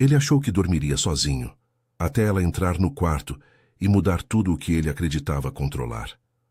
Ele achou que dormiria sozinho, até ela entrar no quarto e mudar tudo o que ele acreditava controlar.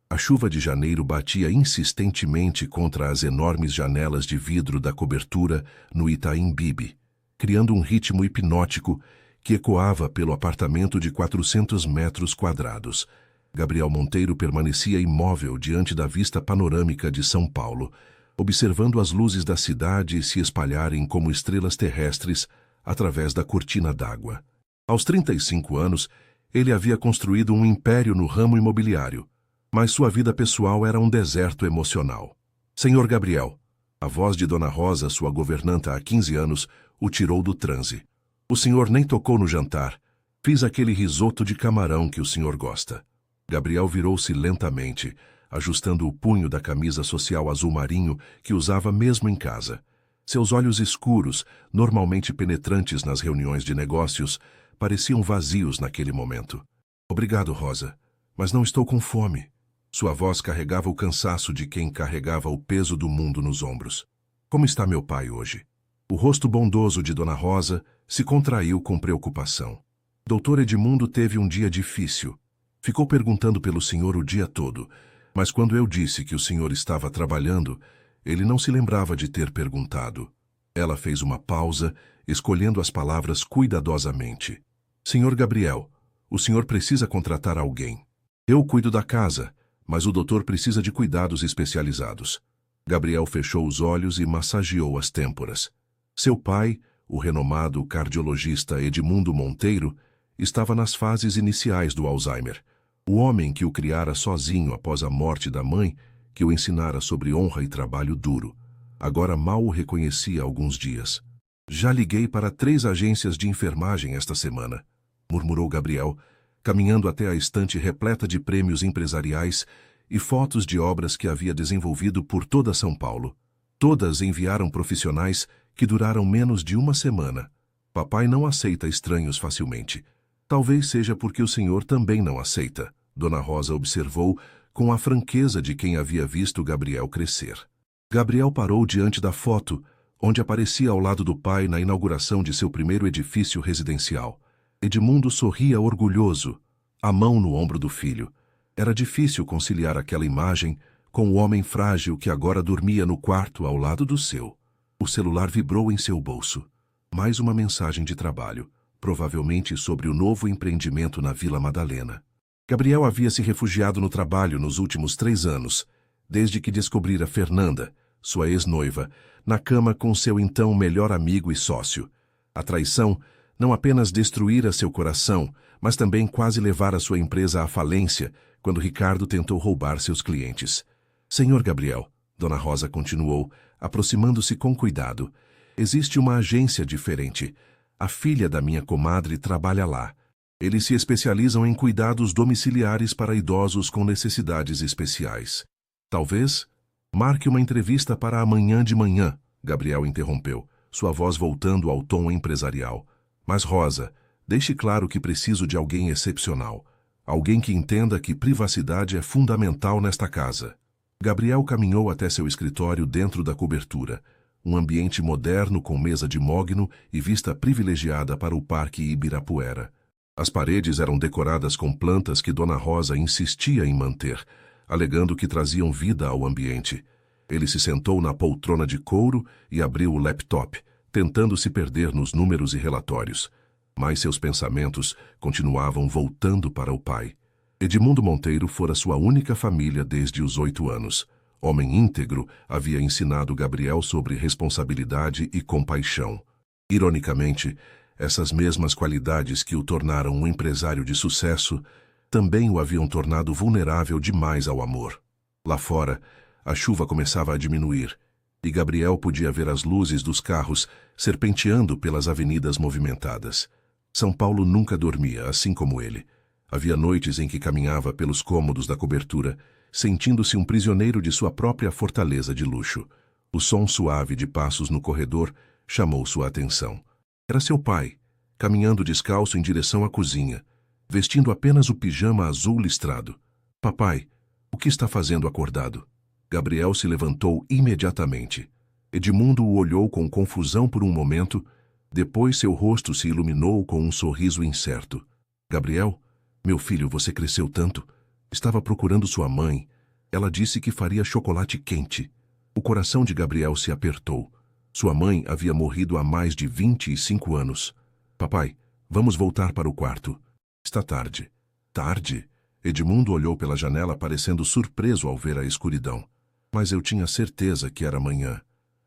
A chuva de janeiro batia insistentemente contra as enormes janelas de vidro da cobertura no Itaim Bibi, criando um ritmo hipnótico que ecoava pelo apartamento de 400 metros quadrados. Gabriel Monteiro permanecia imóvel diante da vista panorâmica de São Paulo, observando as luzes da cidade se espalharem como estrelas terrestres através da cortina d'água. Aos 35 anos, ele havia construído um império no ramo imobiliário, mas sua vida pessoal era um deserto emocional. Senhor Gabriel, a voz de Dona Rosa, sua governanta há 15 anos, o tirou do transe. O senhor nem tocou no jantar. Fiz aquele risoto de camarão que o senhor gosta. Gabriel virou-se lentamente, ajustando o punho da camisa social azul marinho que usava mesmo em casa. Seus olhos escuros, normalmente penetrantes nas reuniões de negócios, pareciam vazios naquele momento. Obrigado, Rosa, mas não estou com fome. Sua voz carregava o cansaço de quem carregava o peso do mundo nos ombros. Como está meu pai hoje? O rosto bondoso de Dona Rosa se contraiu com preocupação. Doutor Edmundo teve um dia difícil. Ficou perguntando pelo senhor o dia todo, mas quando eu disse que o senhor estava trabalhando, ele não se lembrava de ter perguntado. Ela fez uma pausa, escolhendo as palavras cuidadosamente. Senhor Gabriel, o senhor precisa contratar alguém. Eu cuido da casa, mas o doutor precisa de cuidados especializados. Gabriel fechou os olhos e massageou as têmporas. Seu pai, o renomado cardiologista Edmundo Monteiro, estava nas fases iniciais do Alzheimer. O homem que o criara sozinho após a morte da mãe, que o ensinara sobre honra e trabalho duro, agora mal o reconhecia há alguns dias. Já liguei para 3 agências de enfermagem esta semana, murmurou Gabriel, caminhando até a estante repleta de prêmios empresariais e fotos de obras que havia desenvolvido por toda São Paulo. Todas enviaram profissionais que duraram menos de 1 semana. Papai não aceita estranhos facilmente. Talvez seja porque o senhor também não aceita, Dona Rosa observou com a franqueza de quem havia visto Gabriel crescer. Gabriel parou diante da foto, onde aparecia ao lado do pai na inauguração de seu primeiro edifício residencial. Edmundo sorria orgulhoso, a mão no ombro do filho. Era difícil conciliar aquela imagem com o homem frágil que agora dormia no quarto ao lado do seu. O celular vibrou em seu bolso. Mais uma mensagem de trabalho, provavelmente sobre o novo empreendimento na Vila Madalena. Gabriel havia se refugiado no trabalho nos últimos 3 anos, desde que descobrira Fernanda, sua ex-noiva, na cama com seu então melhor amigo e sócio. A traição não apenas destruíra seu coração, mas também quase levara sua empresa à falência quando Ricardo tentou roubar seus clientes. Senhor Gabriel, Dona Rosa continuou, aproximando-se com cuidado, existe uma agência diferente. A filha da minha comadre trabalha lá. Eles se especializam em cuidados domiciliares para idosos com necessidades especiais. Talvez marque uma entrevista para amanhã de manhã, Gabriel interrompeu, sua voz voltando ao tom empresarial. Mas, Rosa, deixe claro que preciso de alguém excepcional. Alguém que entenda que privacidade é fundamental nesta casa. Gabriel caminhou até seu escritório dentro da cobertura, um ambiente moderno com mesa de mogno e vista privilegiada para o Parque Ibirapuera. As paredes eram decoradas com plantas que Dona Rosa insistia em manter, alegando que traziam vida ao ambiente. Ele se sentou na poltrona de couro e abriu o laptop, tentando se perder nos números e relatórios. Mas seus pensamentos continuavam voltando para o pai. Edmundo Monteiro fora sua única família desde os 8 anos. Homem íntegro, havia ensinado Gabriel sobre responsabilidade e compaixão. Ironicamente, essas mesmas qualidades que o tornaram um empresário de sucesso também o haviam tornado vulnerável demais ao amor. Lá fora, a chuva começava a diminuir, e Gabriel podia ver as luzes dos carros serpenteando pelas avenidas movimentadas. São Paulo nunca dormia, assim como ele. Havia noites em que caminhava pelos cômodos da cobertura, sentindo-se um prisioneiro de sua própria fortaleza de luxo. O som suave de passos no corredor chamou sua atenção. Era seu pai, caminhando descalço em direção à cozinha, vestindo apenas o pijama azul listrado. Papai, o que está fazendo acordado? Gabriel se levantou imediatamente. Edmundo o olhou com confusão por um momento, Depois seu rosto se iluminou com um sorriso incerto. Gabriel, meu filho, você cresceu tanto. Estava procurando sua mãe. Ela disse que faria chocolate quente. O coração de Gabriel se apertou. Sua mãe havia morrido há mais de 25 anos. Papai, vamos voltar para o quarto. Está tarde. Tarde? Edmundo olhou pela janela parecendo surpreso ao ver a escuridão. Mas eu tinha certeza que era manhã.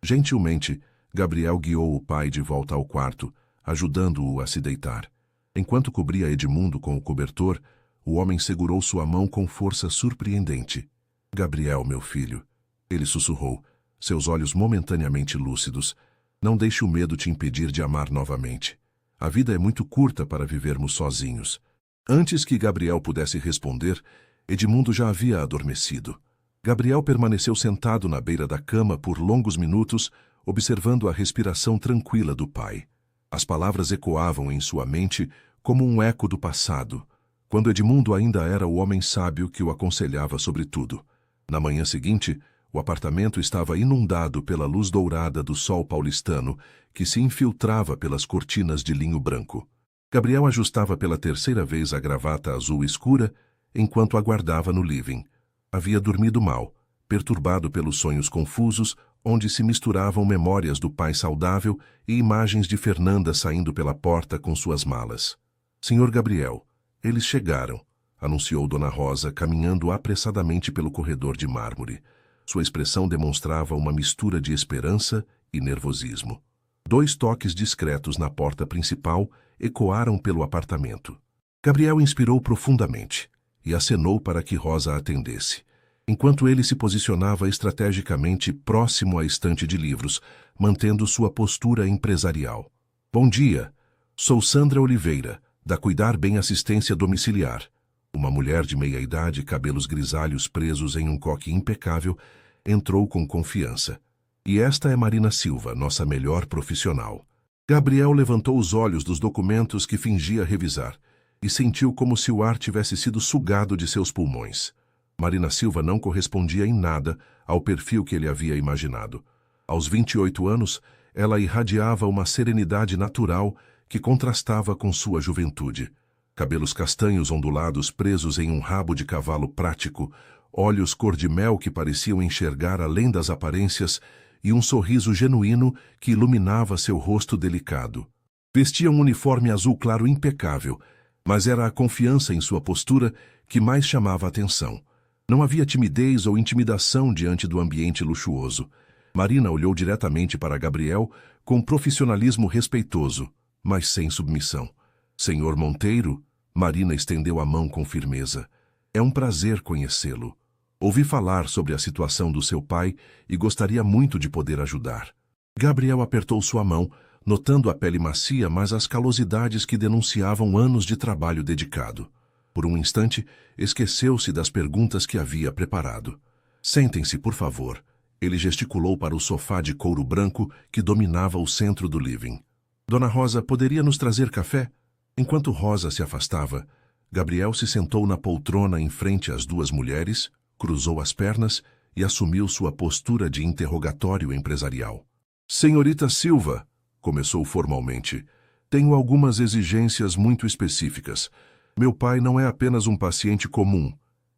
Gentilmente, Gabriel guiou o pai de volta ao quarto, ajudando-o a se deitar. Enquanto cobria Edmundo com o cobertor, o homem segurou sua mão com força surpreendente. Gabriel, meu filho, ele sussurrou, seus olhos momentaneamente lúcidos. Não deixe o medo te impedir de amar novamente. A vida é muito curta para vivermos sozinhos. Antes que Gabriel pudesse responder, Edmundo já havia adormecido. Gabriel permaneceu sentado na beira da cama por longos minutos, observando a respiração tranquila do pai. As palavras ecoavam em sua mente como um eco do passado, quando Edmundo ainda era o homem sábio que o aconselhava sobre tudo. Na manhã seguinte, o apartamento estava inundado pela luz dourada do sol paulistano, que se infiltrava pelas cortinas de linho branco. Gabriel ajustava pela terceira vez a gravata azul escura, enquanto aguardava no living. Havia dormido mal, perturbado pelos sonhos confusos, onde se misturavam memórias do pai saudável e imagens de Fernanda saindo pela porta com suas malas. Senhor Gabriel, eles chegaram, anunciou Dona Rosa, caminhando apressadamente pelo corredor de mármore. Sua expressão demonstrava uma mistura de esperança e nervosismo. 2 toques discretos na porta principal ecoaram pelo apartamento. Gabriel inspirou profundamente e acenou para que Rosa atendesse, enquanto ele se posicionava estrategicamente próximo à estante de livros, mantendo sua postura empresarial. Bom dia, sou Sandra Oliveira, da Cuidar Bem Assistência Domiciliar. Uma mulher de meia-idade, cabelos grisalhos presos em um coque impecável, entrou com confiança. E esta é Marina Silva, nossa melhor profissional. Gabriel levantou os olhos dos documentos que fingia revisar e sentiu como se o ar tivesse sido sugado de seus pulmões. Marina Silva não correspondia em nada ao perfil que ele havia imaginado. Aos 28 anos, ela irradiava uma serenidade natural que contrastava com sua juventude. Cabelos castanhos ondulados presos em um rabo de cavalo prático, olhos cor-de-mel que pareciam enxergar além das aparências e um sorriso genuíno que iluminava seu rosto delicado. Vestia um uniforme azul claro impecável, mas era a confiança em sua postura que mais chamava a atenção. Não havia timidez ou intimidação diante do ambiente luxuoso. Marina olhou diretamente para Gabriel com profissionalismo respeitoso, mas sem submissão. Senhor Monteiro, Marina estendeu a mão com firmeza. É um prazer conhecê-lo. Ouvi falar sobre a situação do seu pai e gostaria muito de poder ajudar. Gabriel apertou sua mão, notando a pele macia, mas as calosidades que denunciavam anos de trabalho dedicado. Por um instante, esqueceu-se das perguntas que havia preparado. Sentem-se, por favor. Ele gesticulou para o sofá de couro branco que dominava o centro do living. Dona Rosa, poderia nos trazer café? Enquanto Rosa se afastava, Gabriel se sentou na poltrona em frente às 2 mulheres, cruzou as pernas e assumiu sua postura de interrogatório empresarial. Senhorita Silva, começou formalmente, tenho algumas exigências muito específicas. Meu pai não é apenas um paciente comum.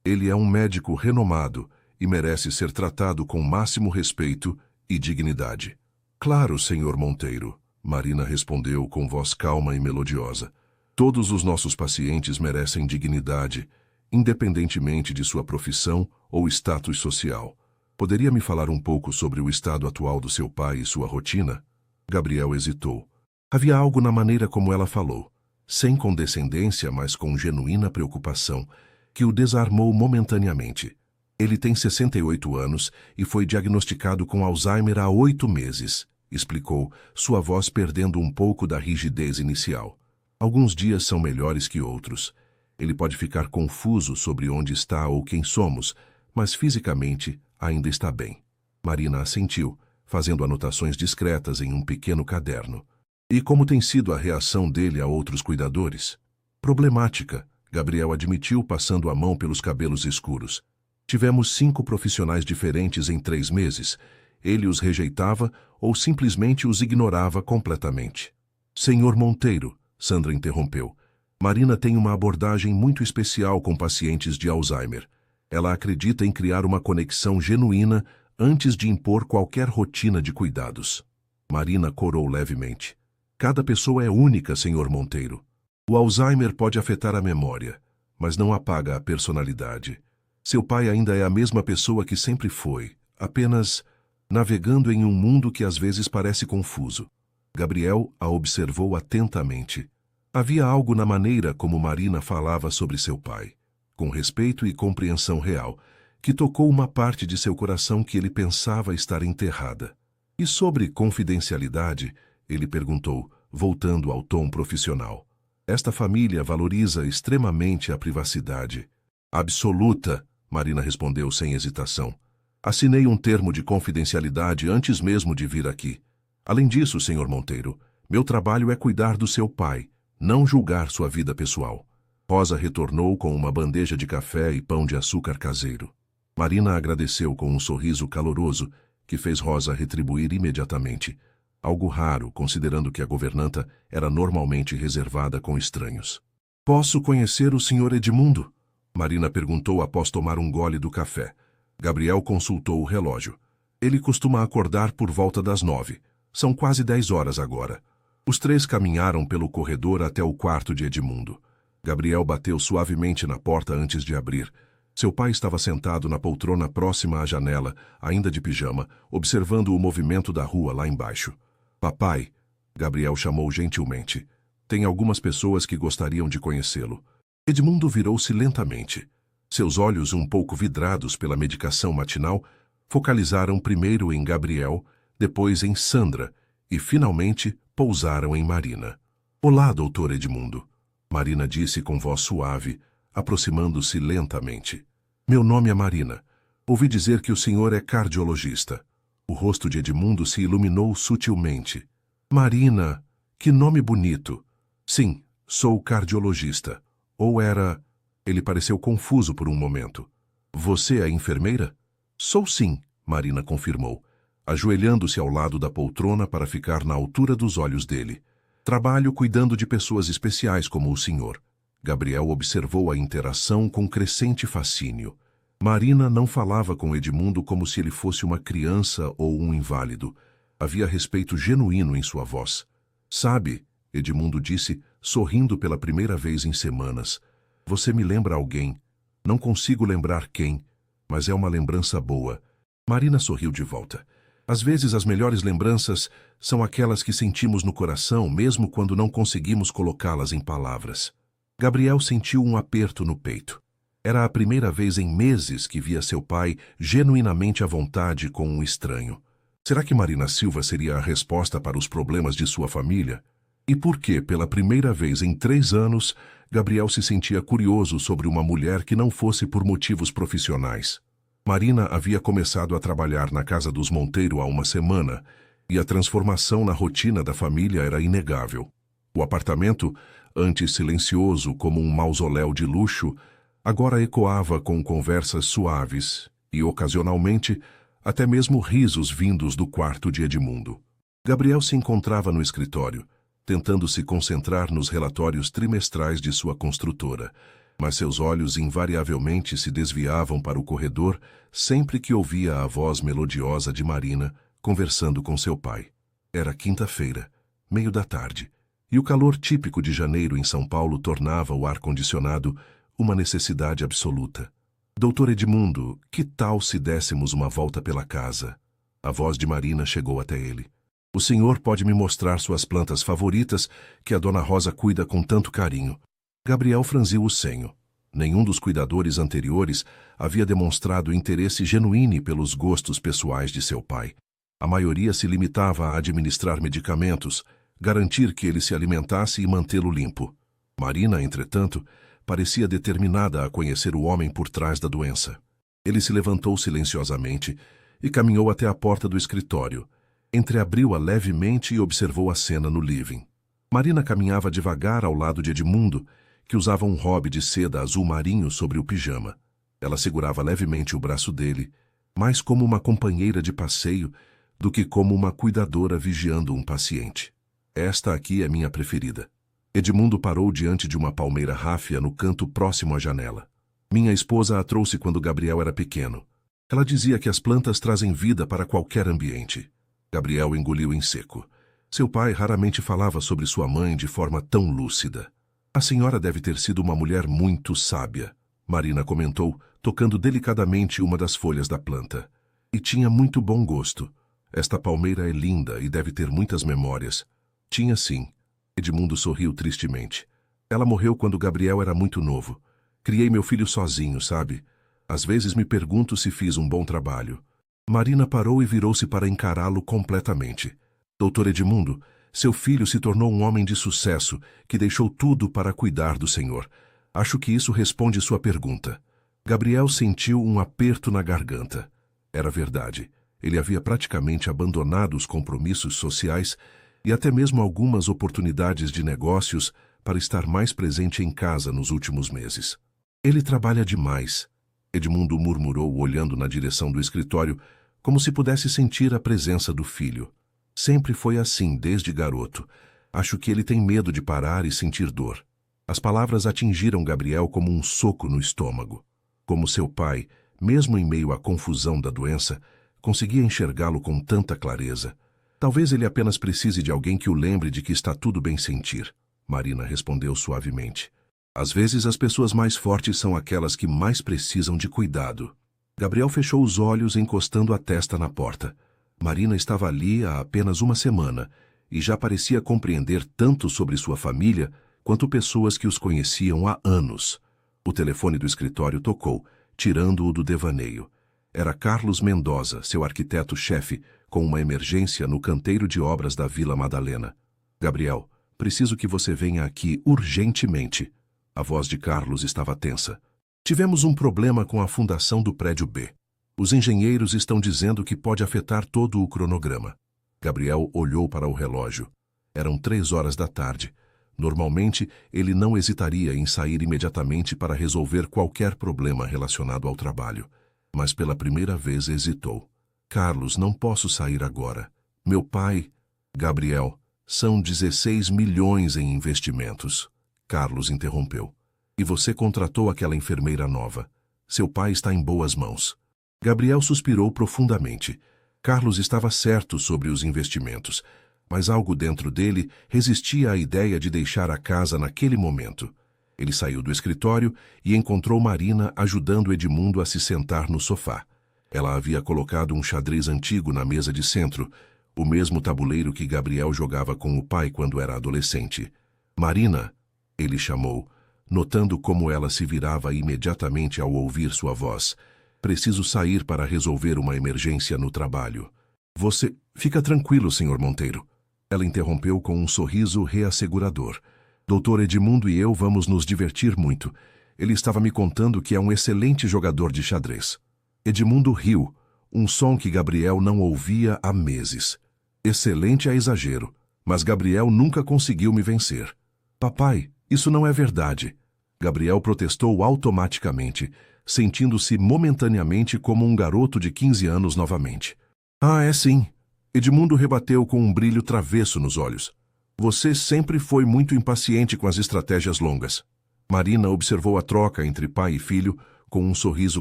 Ele é um médico renomado e merece ser tratado com máximo respeito e dignidade. Claro, senhor Monteiro, Marina respondeu com voz calma e melodiosa. Todos os nossos pacientes merecem dignidade, independentemente de sua profissão ou status social. Poderia me falar um pouco sobre o estado atual do seu pai e sua rotina? Gabriel hesitou. Havia algo na maneira como ela falou, sem condescendência, mas com genuína preocupação, que o desarmou momentaneamente. Ele tem 68 anos e foi diagnosticado com Alzheimer há 8 meses, explicou, sua voz perdendo um pouco da rigidez inicial. Alguns dias são melhores que outros. Ele pode ficar confuso sobre onde está ou quem somos, mas fisicamente ainda está bem. Marina assentiu, fazendo anotações discretas em um pequeno caderno. E como tem sido a reação dele a outros cuidadores? Problemática, Gabriel admitiu, passando a mão pelos cabelos escuros. Tivemos 5 profissionais diferentes em 3 meses. Ele os rejeitava ou simplesmente os ignorava completamente. Senhor Monteiro, Sandra interrompeu. Marina tem uma abordagem muito especial com pacientes de Alzheimer. Ela acredita em criar uma conexão genuína antes de impor qualquer rotina de cuidados. Marina corou levemente. Cada pessoa é única, Senhor Monteiro. O Alzheimer pode afetar a memória, mas não apaga a personalidade. Seu pai ainda é a mesma pessoa que sempre foi, apenas navegando em um mundo que às vezes parece confuso. Gabriel a observou atentamente. Havia algo na maneira como Marina falava sobre seu pai, com respeito e compreensão real, que tocou uma parte de seu coração que ele pensava estar enterrada. E sobre confidencialidade, ele perguntou, voltando ao tom profissional. Esta família valoriza extremamente a privacidade. Absoluta, Marina respondeu sem hesitação. Assinei um termo de confidencialidade antes mesmo de vir aqui. Além disso, Senhor Monteiro, meu trabalho é cuidar do seu pai, não julgar sua vida pessoal. Rosa retornou com uma bandeja de café e pão de açúcar caseiro. Marina agradeceu com um sorriso caloroso, que fez Rosa retribuir imediatamente. Algo raro, considerando que a governanta era normalmente reservada com estranhos. Posso conhecer o Sr. Edmundo? Marina perguntou após tomar um gole do café. Gabriel consultou o relógio. Ele costuma acordar por volta das 9. São quase 10 horas agora. Os três caminharam pelo corredor até o quarto de Edmundo. Gabriel bateu suavemente na porta antes de abrir. Seu pai estava sentado na poltrona próxima à janela, ainda de pijama, observando o movimento da rua lá embaixo. Papai, Gabriel chamou gentilmente. Tem algumas pessoas que gostariam de conhecê-lo. Edmundo virou-se lentamente. Seus olhos, um pouco vidrados pela medicação matinal, focalizaram primeiro em Gabriel, depois em Sandra e, finalmente, pousaram em Marina. Olá, doutor Edmundo, Marina disse com voz suave, aproximando-se lentamente. Meu nome é Marina. Ouvi dizer que o senhor é cardiologista. O rosto de Edmundo se iluminou sutilmente. Marina, que nome bonito. Sim, sou cardiologista. Ou era... Ele pareceu confuso por um momento. Você é enfermeira? Sou sim, Marina confirmou, ajoelhando-se ao lado da poltrona para ficar na altura dos olhos dele. Trabalho cuidando de pessoas especiais como o senhor. Gabriel observou a interação com crescente fascínio. Marina não falava com Edmundo como se ele fosse uma criança ou um inválido. Havia respeito genuíno em sua voz. Sabe, Edmundo disse, sorrindo pela primeira vez em semanas. Você me lembra alguém. Não consigo lembrar quem, mas é uma lembrança boa. Marina sorriu de volta. Às vezes as melhores lembranças são aquelas que sentimos no coração, mesmo quando não conseguimos colocá-las em palavras. Gabriel sentiu um aperto no peito. Era a primeira vez em meses que via seu pai genuinamente à vontade com um estranho. Será que Marina Silva seria a resposta para os problemas de sua família? E por que, pela primeira vez em 3 anos, Gabriel se sentia curioso sobre uma mulher que não fosse por motivos profissionais? Marina havia começado a trabalhar na casa dos Monteiro há uma semana, e a transformação na rotina da família era inegável. O apartamento, antes silencioso como um mausoléu de luxo, agora ecoava com conversas suaves e, ocasionalmente, até mesmo risos vindos do quarto de Edmundo. Gabriel se encontrava no escritório, tentando se concentrar nos relatórios trimestrais de sua construtora, mas seus olhos invariavelmente se desviavam para o corredor sempre que ouvia a voz melodiosa de Marina conversando com seu pai. Era quinta-feira, meio da tarde, e o calor típico de janeiro em São Paulo tornava o ar-condicionado uma necessidade absoluta. Doutor Edmundo, que tal se dessemos uma volta pela casa? A voz de Marina chegou até ele. O senhor pode me mostrar suas plantas favoritas que a dona Rosa cuida com tanto carinho. Gabriel franziu o senho. Nenhum dos cuidadores anteriores havia demonstrado interesse genuíno pelos gostos pessoais de seu pai. A maioria se limitava a administrar medicamentos, garantir que ele se alimentasse e mantê-lo limpo. Marina, entretanto, parecia determinada a conhecer o homem por trás da doença. Ele se levantou silenciosamente e caminhou até a porta do escritório. Entreabriu-a levemente e observou a cena no living. Marina caminhava devagar ao lado de Edmundo, que usava um hobby de seda azul marinho sobre o pijama. Ela segurava levemente o braço dele, mais como uma companheira de passeio do que como uma cuidadora vigiando um paciente. Esta aqui é minha preferida. Edmundo parou diante de uma palmeira ráfia no canto próximo à janela. Minha esposa a trouxe quando Gabriel era pequeno. Ela dizia que as plantas trazem vida para qualquer ambiente. Gabriel engoliu em seco. Seu pai raramente falava sobre sua mãe de forma tão lúcida. A senhora deve ter sido uma mulher muito sábia, Marina comentou, tocando delicadamente uma das folhas da planta. E tinha muito bom gosto. Esta palmeira é linda e deve ter muitas memórias. Tinha sim. Edmundo sorriu tristemente. Ela morreu quando Gabriel era muito novo. Criei meu filho sozinho, sabe? Às vezes me pergunto se fiz um bom trabalho. Marina parou e virou-se para encará-lo completamente. Doutor Edmundo, seu filho se tornou um homem de sucesso que deixou tudo para cuidar do Senhor. Acho que isso responde sua pergunta. Gabriel sentiu um aperto na garganta. Era verdade. Ele havia praticamente abandonado os compromissos sociais e até mesmo algumas oportunidades de negócios para estar mais presente em casa nos últimos meses. Ele trabalha demais, Edmundo murmurou olhando na direção do escritório, como se pudesse sentir a presença do filho. Sempre foi assim, desde garoto. Acho que ele tem medo de parar e sentir dor. As palavras atingiram Gabriel como um soco no estômago. Como seu pai, mesmo em meio à confusão da doença, conseguia enxergá-lo com tanta clareza. Talvez ele apenas precise de alguém que o lembre de que está tudo bem sentir, Marina respondeu suavemente. Às vezes as pessoas mais fortes são aquelas que mais precisam de cuidado. Gabriel fechou os olhos encostando a testa na porta. Marina estava ali há apenas uma semana e já parecia compreender tanto sobre sua família quanto pessoas que os conheciam há anos. O telefone do escritório tocou, tirando-o do devaneio. Era Carlos Mendoza, seu arquiteto-chefe, com uma emergência no canteiro de obras da Vila Madalena. Gabriel, preciso que você venha aqui urgentemente. A voz de Carlos estava tensa. Tivemos um problema com a fundação do prédio B. Os engenheiros estão dizendo que pode afetar todo o cronograma. Gabriel olhou para o relógio. Eram 3 horas da tarde. Normalmente, ele não hesitaria em sair imediatamente para resolver qualquer problema relacionado ao trabalho. Mas pela primeira vez hesitou. Carlos, não posso sair agora. Meu pai... Gabriel, são 16 milhões em investimentos. Carlos interrompeu. E você contratou aquela enfermeira nova. Seu pai está em boas mãos. Gabriel suspirou profundamente. Carlos estava certo sobre os investimentos, mas algo dentro dele resistia à ideia de deixar a casa naquele momento. Ele saiu do escritório e encontrou Marina ajudando Edmundo a se sentar no sofá. Ela havia colocado um xadrez antigo na mesa de centro, o mesmo tabuleiro que Gabriel jogava com o pai quando era adolescente. Marina, ele chamou, notando como ela se virava imediatamente ao ouvir sua voz. Preciso sair para resolver uma emergência no trabalho. Você... Fica tranquilo, Sr. Monteiro. Ela interrompeu com um sorriso reassegurador. Doutor Edmundo e eu vamos nos divertir muito. Ele estava me contando que é um excelente jogador de xadrez. Edmundo riu, um som que Gabriel não ouvia há meses. Excelente é exagero, mas Gabriel nunca conseguiu me vencer. Papai, isso não é verdade. Gabriel protestou automaticamente, sentindo-se momentaneamente como um garoto de 15 anos novamente. Ah, é sim. Edmundo rebateu com um brilho travesso nos olhos. Você sempre foi muito impaciente com as estratégias longas. Marina observou a troca entre pai e filho com um sorriso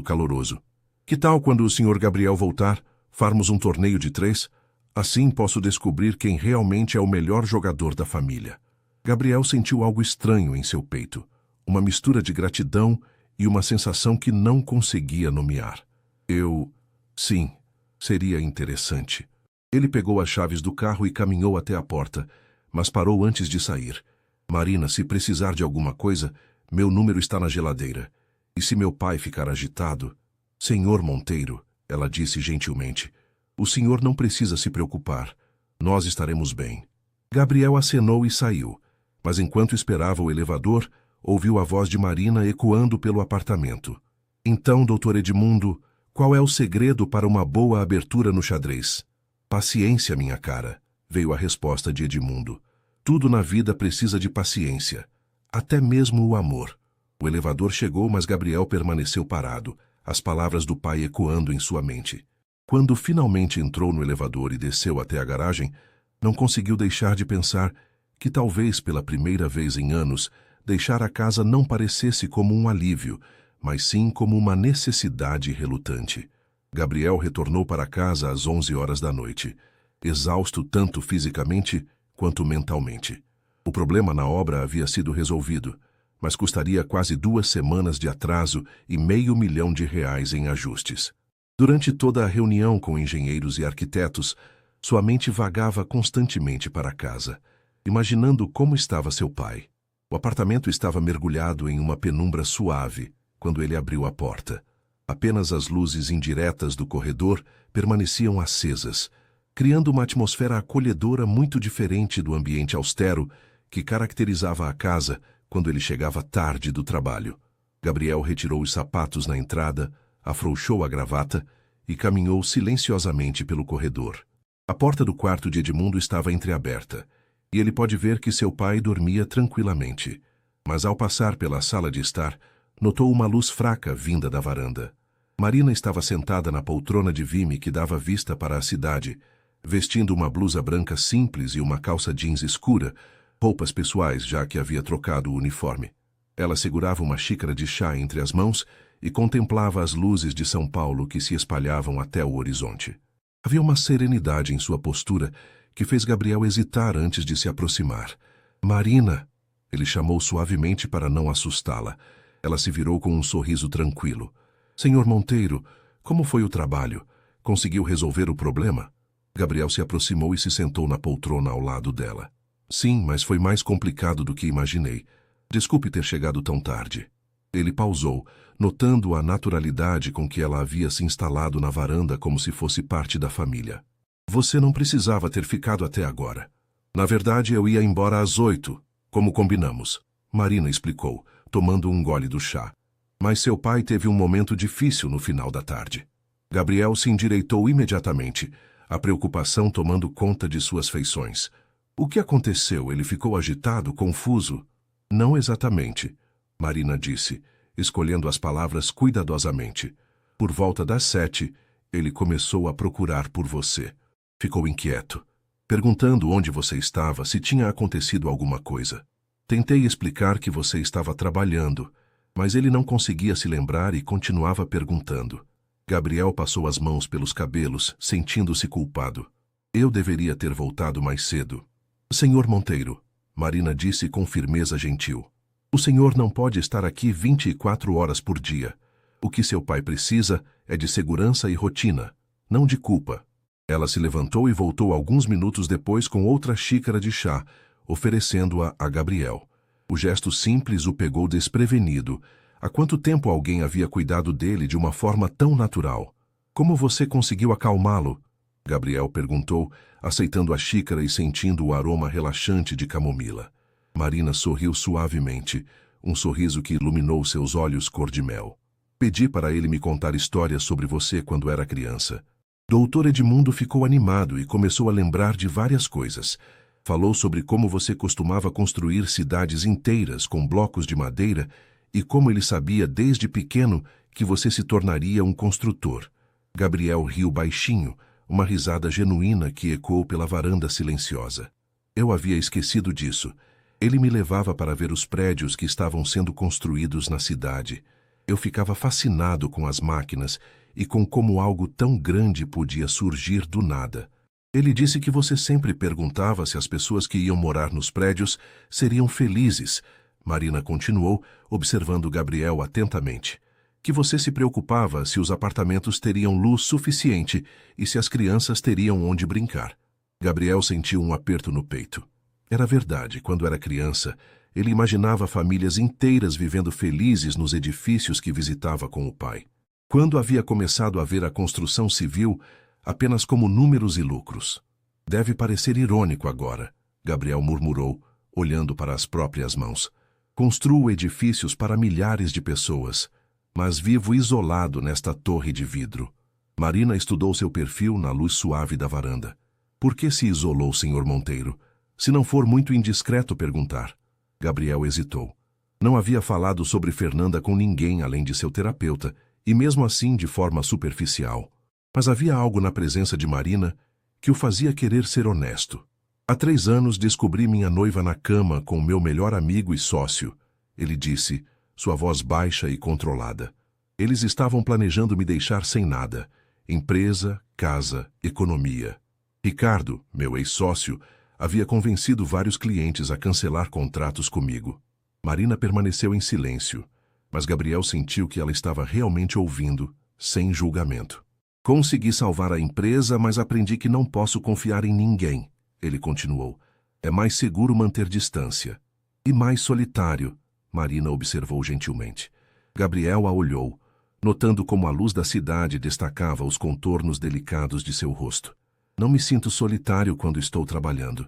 caloroso. Que tal quando o Sr. Gabriel voltar, farmos um torneio de 3? Assim posso descobrir quem realmente é o melhor jogador da família. Gabriel sentiu algo estranho em seu peito, uma mistura de gratidão e uma sensação que não conseguia nomear. Sim, seria interessante. Ele pegou as chaves do carro e caminhou até a porta, mas parou antes de sair. Marina, se precisar de alguma coisa, meu número está na geladeira. E se meu pai ficar agitado... Senhor Monteiro, ela disse gentilmente, o senhor não precisa se preocupar. Nós estaremos bem. Gabriel acenou e saiu, mas enquanto esperava o elevador, ouviu a voz de Marina ecoando pelo apartamento. Então, doutor Edmundo, qual é o segredo para uma boa abertura no xadrez? Paciência, minha cara, veio a resposta de Edmundo. Tudo na vida precisa de paciência, até mesmo o amor. O elevador chegou, mas Gabriel permaneceu parado, as palavras do pai ecoando em sua mente. Quando finalmente entrou no elevador e desceu até a garagem, Não conseguiu deixar de pensar que talvez pela primeira vez em anos, deixar a casa não parecesse como um alívio, mas sim como uma necessidade relutante. Gabriel retornou para casa às 11 horas da noite, exausto tanto fisicamente quanto mentalmente. O problema na obra havia sido resolvido, mas custaria quase 2 semanas de atraso e R$500 mil em ajustes. Durante toda a reunião com engenheiros e arquitetos, sua mente vagava constantemente para casa, imaginando como estava seu pai. O apartamento estava mergulhado em uma penumbra suave quando ele abriu a porta. Apenas as luzes indiretas do corredor permaneciam acesas, criando uma atmosfera acolhedora muito diferente do ambiente austero que caracterizava a casa quando ele chegava tarde do trabalho. Gabriel retirou os sapatos na entrada, afrouxou a gravata e caminhou silenciosamente pelo corredor. A porta do quarto de Edmundo estava entreaberta, e ele pode ver que seu pai dormia tranquilamente. Mas ao passar pela sala de estar, notou uma luz fraca vinda da varanda. Marina estava sentada na poltrona de vime que dava vista para a cidade, vestindo uma blusa branca simples e uma calça jeans escura, roupas pessoais já que havia trocado o uniforme. Ela segurava uma xícara de chá entre as mãos e contemplava as luzes de São Paulo que se espalhavam até o horizonte. Havia uma serenidade em sua postura que fez Gabriel hesitar antes de se aproximar. "Marina!" Ele chamou suavemente para não assustá-la. Ela se virou com um sorriso tranquilo. "Senhor Monteiro, como foi o trabalho? Conseguiu resolver o problema?" Gabriel se aproximou e se sentou na poltrona ao lado dela. "Sim, mas foi mais complicado do que imaginei. Desculpe ter chegado tão tarde." Ele pausou, notando a naturalidade com que ela havia se instalado na varanda como se fosse parte da família. "Você não precisava ter ficado até agora. Na verdade, eu ia embora às 8, como combinamos", Marina explicou, tomando um gole do chá. "Mas seu pai teve um momento difícil no final da tarde." Gabriel se endireitou imediatamente, a preocupação tomando conta de suas feições. "O que aconteceu? Ele ficou agitado, confuso?" "Não exatamente", Marina disse, escolhendo as palavras cuidadosamente. "Por volta das 7, ele começou a procurar por você. Ficou inquieto, perguntando onde você estava, se tinha acontecido alguma coisa. Tentei explicar que você estava trabalhando, mas ele não conseguia se lembrar e continuava perguntando." Gabriel passou as mãos pelos cabelos, sentindo-se culpado. "Eu deveria ter voltado mais cedo." "Senhor Monteiro", Marina disse com firmeza gentil, "o senhor não pode estar aqui 24 horas por dia. O que seu pai precisa é de segurança e rotina, não de culpa." Ela se levantou e voltou alguns minutos depois com outra xícara de chá, oferecendo-a a Gabriel. O gesto simples o pegou desprevenido. Há quanto tempo alguém havia cuidado dele de uma forma tão natural? "Como você conseguiu acalmá-lo?" Gabriel perguntou, aceitando a xícara e sentindo o aroma relaxante de camomila. Marina sorriu suavemente, um sorriso que iluminou seus olhos cor de mel. "Pedi para ele me contar histórias sobre você quando era criança." Doutor Edmundo ficou animado e começou a lembrar de várias coisas. Falou sobre como você costumava construir cidades inteiras com blocos de madeira e como ele sabia desde pequeno que você se tornaria um construtor. Gabriel riu baixinho, uma risada genuína que ecoou pela varanda silenciosa. "Eu havia esquecido disso. Ele me levava para ver os prédios que estavam sendo construídos na cidade. Eu ficava fascinado com as máquinas e com como algo tão grande podia surgir do nada. Ele disse que você sempre perguntava se as pessoas que iam morar nos prédios seriam felizes." Marina continuou, observando Gabriel atentamente. "Que você se preocupava se os apartamentos teriam luz suficiente e se as crianças teriam onde brincar." Gabriel sentiu um aperto no peito. Era verdade, quando era criança, ele imaginava famílias inteiras vivendo felizes nos edifícios que visitava com o pai. Quando havia começado a ver a construção civil apenas como números e lucros. "Deve parecer irônico agora", Gabriel murmurou, olhando para as próprias mãos. "Construo edifícios para milhares de pessoas, mas vivo isolado nesta torre de vidro." Marina estudou seu perfil na luz suave da varanda. "Por que se isolou, Sr. Monteiro? Se não for muito indiscreto perguntar." Gabriel hesitou. Não havia falado sobre Fernanda com ninguém além de seu terapeuta, e mesmo assim de forma superficial. Mas havia algo na presença de Marina que o fazia querer ser honesto. Há 3 anos descobri minha noiva na cama com meu melhor amigo e sócio, ele disse, sua voz baixa e controlada. Eles estavam planejando me deixar sem nada. Empresa, casa, economia. Ricardo, meu ex-sócio, havia convencido vários clientes a cancelar contratos comigo. Marina permaneceu em silêncio, mas Gabriel sentiu que ela estava realmente ouvindo, sem julgamento. Consegui salvar a empresa, mas aprendi que não posso confiar em ninguém, ele continuou. É mais seguro manter distância. E mais solitário, Marina observou gentilmente. Gabriel a olhou, notando como a luz da cidade destacava os contornos delicados de seu rosto. Não me sinto solitário quando estou trabalhando.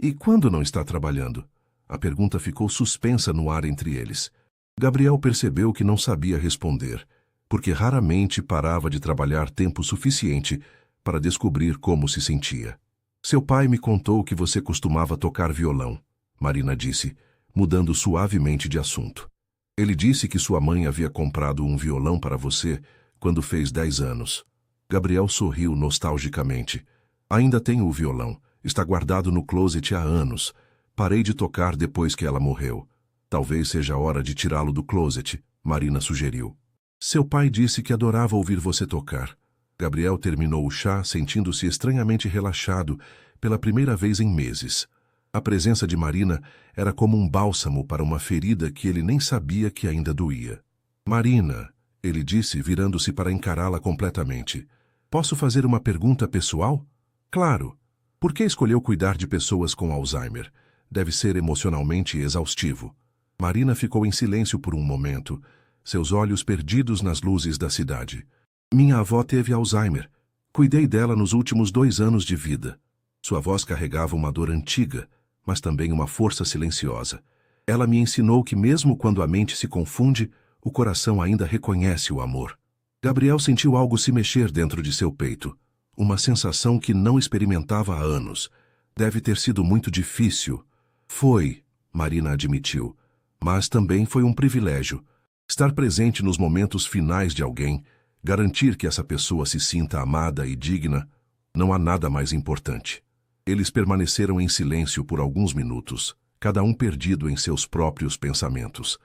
E quando não está trabalhando? A pergunta ficou suspensa no ar entre eles. Gabriel percebeu que não sabia responder, porque raramente parava de trabalhar tempo suficiente para descobrir como se sentia. Seu pai me contou que você costumava tocar violão, Marina disse, mudando suavemente de assunto. Ele disse que sua mãe havia comprado um violão para você quando fez 10 anos. Gabriel sorriu nostalgicamente. Ainda tenho o violão. Está guardado no closet há anos. Parei de tocar depois que ela morreu. Talvez seja a hora de tirá-lo do closet, Marina sugeriu. Seu pai disse que adorava ouvir você tocar. Gabriel terminou o chá sentindo-se estranhamente relaxado pela primeira vez em meses. A presença de Marina era como um bálsamo para uma ferida que ele nem sabia que ainda doía. Marina, ele disse, virando-se para encará-la completamente. Posso fazer uma pergunta pessoal? Claro. Por que escolheu cuidar de pessoas com Alzheimer? Deve ser emocionalmente exaustivo. Marina ficou em silêncio por um momento, seus olhos perdidos nas luzes da cidade. Minha avó teve Alzheimer. Cuidei dela nos últimos 2 anos de vida. Sua voz carregava uma dor antiga, mas também uma força silenciosa. Ela me ensinou que mesmo quando a mente se confunde, o coração ainda reconhece o amor. Gabriel sentiu algo se mexer dentro de seu peito. Uma sensação que não experimentava há anos. Deve ter sido muito difícil. Foi, Marina admitiu. Mas também foi um privilégio. Estar presente nos momentos finais de alguém, garantir que essa pessoa se sinta amada e digna, não há nada mais importante. Eles permaneceram em silêncio por alguns minutos, cada um perdido em seus próprios pensamentos.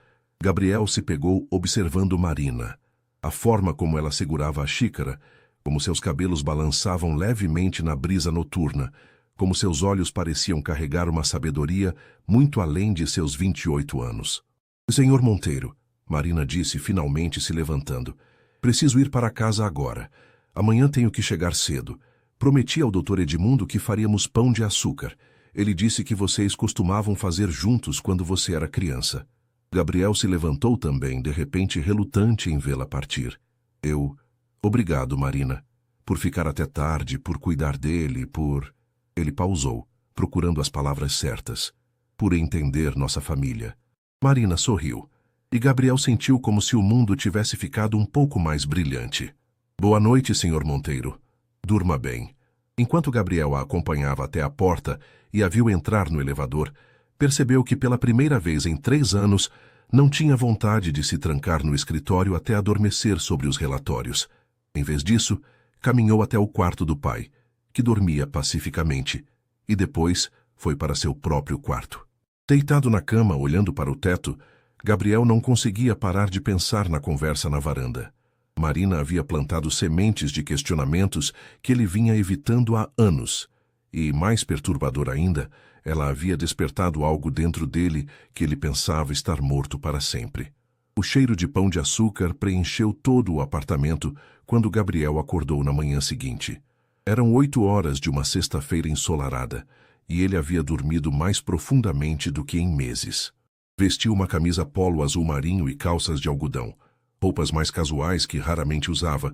Gabriel se pegou observando Marina. A forma como ela segurava a xícara, como seus cabelos balançavam levemente na brisa noturna, como seus olhos pareciam carregar uma sabedoria muito além de seus 28 anos. Senhor Monteiro, Marina disse finalmente se levantando. Preciso ir para casa agora. Amanhã tenho que chegar cedo. Prometi ao Dr. Edmundo que faríamos pão de açúcar. Ele disse que vocês costumavam fazer juntos quando você era criança. Gabriel se levantou também, de repente relutante em vê-la partir. Obrigado, Marina. Por ficar até tarde, por cuidar dele, por... Ele pausou, procurando as palavras certas. Por entender nossa família. Marina sorriu, e Gabriel sentiu como se o mundo tivesse ficado um pouco mais brilhante. Boa noite, Sr. Monteiro. Durma bem. Enquanto Gabriel a acompanhava até a porta e a viu entrar no elevador, percebeu que pela primeira vez em 3 anos não tinha vontade de se trancar no escritório até adormecer sobre os relatórios. Em vez disso, caminhou até o quarto do pai, que dormia pacificamente, e depois foi para seu próprio quarto. Deitado na cama, olhando para o teto, Gabriel não conseguia parar de pensar na conversa na varanda. Marina havia plantado sementes de questionamentos que ele vinha evitando há anos. E, mais perturbador ainda, ela havia despertado algo dentro dele que ele pensava estar morto para sempre. O cheiro de pão de açúcar preencheu todo o apartamento quando Gabriel acordou na manhã seguinte. Eram 8 horas de uma sexta-feira ensolarada, e ele havia dormido mais profundamente do que em meses. Vestiu uma camisa polo azul marinho e calças de algodão, roupas mais casuais que raramente usava,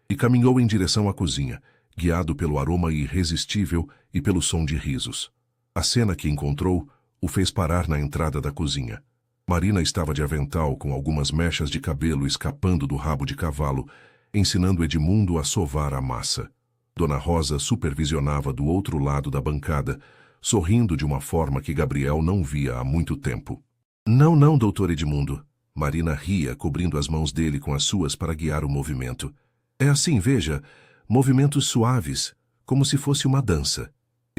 e caminhou em direção à cozinha, guiado pelo aroma irresistível e pelo som de risos. A cena que encontrou o fez parar na entrada da cozinha. Marina estava de avental com algumas mechas de cabelo escapando do rabo de cavalo, ensinando Edmundo a sovar a massa. Dona Rosa supervisionava do outro lado da bancada, sorrindo de uma forma que Gabriel não via há muito tempo. Não, doutor Edmundo. Marina ria, cobrindo as mãos dele com as suas para guiar o movimento. É assim, veja, movimentos suaves, como se fosse uma dança.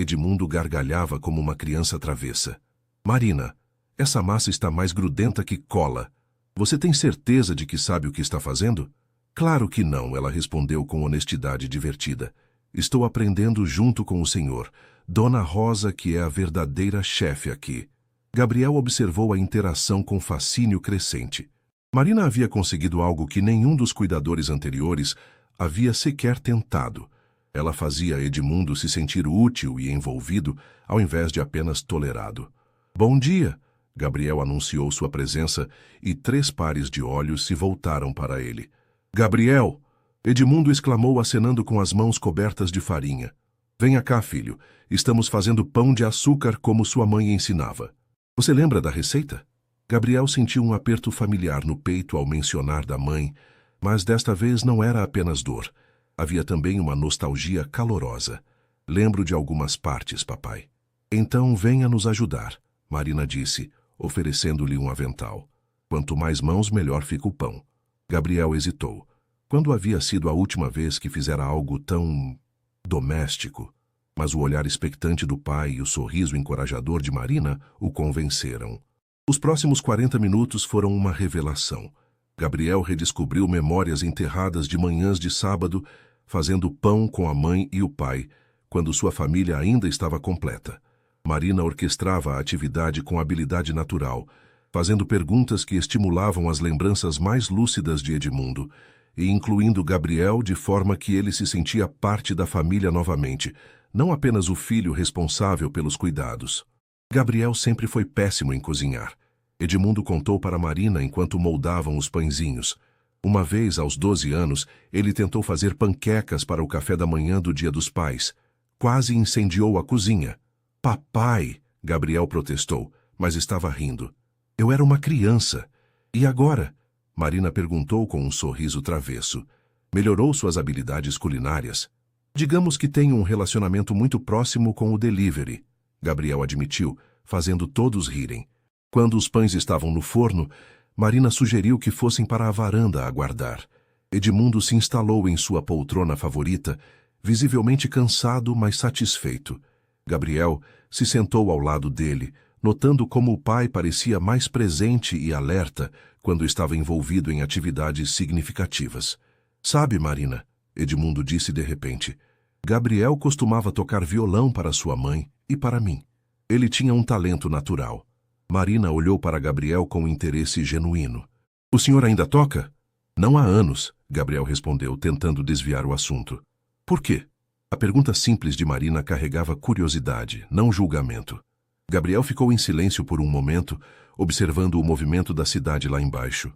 Edmundo gargalhava como uma criança travessa. Marina, essa massa está mais grudenta que cola. Você tem certeza de que sabe o que está fazendo? Claro que não, ela respondeu com honestidade divertida. Estou aprendendo junto com o senhor. Dona Rosa, que é a verdadeira chefe aqui. Gabriel observou a interação com fascínio crescente. Marina havia conseguido algo que nenhum dos cuidadores anteriores havia sequer tentado. Ela fazia Edmundo se sentir útil e envolvido, ao invés de apenas tolerado. Bom dia! Gabriel anunciou sua presença e 3 pares de olhos se voltaram para ele. Gabriel! Edmundo exclamou acenando com as mãos cobertas de farinha. Venha cá, filho. Estamos fazendo pão de açúcar como sua mãe ensinava. Você lembra da receita? Gabriel sentiu um aperto familiar no peito ao mencionar da mãe, mas desta vez não era apenas dor. Havia também uma nostalgia calorosa. Lembro de algumas partes, papai. Então venha nos ajudar, Marina disse, oferecendo-lhe um avental. Quanto mais mãos, melhor fica o pão. Gabriel hesitou. Quando havia sido a última vez que fizera algo tão doméstico? Mas o olhar expectante do pai e o sorriso encorajador de Marina o convenceram. Os próximos 40 minutos foram uma revelação. Gabriel redescobriu memórias enterradas de manhãs de sábado, fazendo pão com a mãe e o pai, quando sua família ainda estava completa. Marina orquestrava a atividade com habilidade natural, fazendo perguntas que estimulavam as lembranças mais lúcidas de Edmundo, e incluindo Gabriel de forma que ele se sentia parte da família novamente, não apenas o filho responsável pelos cuidados. Gabriel sempre foi péssimo em cozinhar. Edmundo contou para Marina enquanto moldavam os pãezinhos. Uma vez, aos 12 anos, ele tentou fazer panquecas para o café da manhã do Dia dos Pais. Quase incendiou a cozinha. Papai, Gabriel protestou, mas estava rindo. Eu era uma criança. E agora? Marina perguntou com um sorriso travesso. Melhorou suas habilidades culinárias. Digamos que tem um relacionamento muito próximo com o delivery, Gabriel admitiu, fazendo todos rirem. Quando os pães estavam no forno, Marina sugeriu que fossem para a varanda aguardar. Edmundo se instalou em sua poltrona favorita, visivelmente cansado, mas satisfeito. Gabriel se sentou ao lado dele, notando como o pai parecia mais presente e alerta quando estava envolvido em atividades significativas. Sabe, Marina, Edmundo disse de repente, Gabriel costumava tocar violão para sua mãe e para mim. Ele tinha um talento natural. Marina olhou para Gabriel com interesse genuíno. O senhor ainda toca? Não há anos, Gabriel respondeu, tentando desviar o assunto. Por quê? A pergunta simples de Marina carregava curiosidade, não julgamento. Gabriel ficou em silêncio por um momento, observando o movimento da cidade lá embaixo.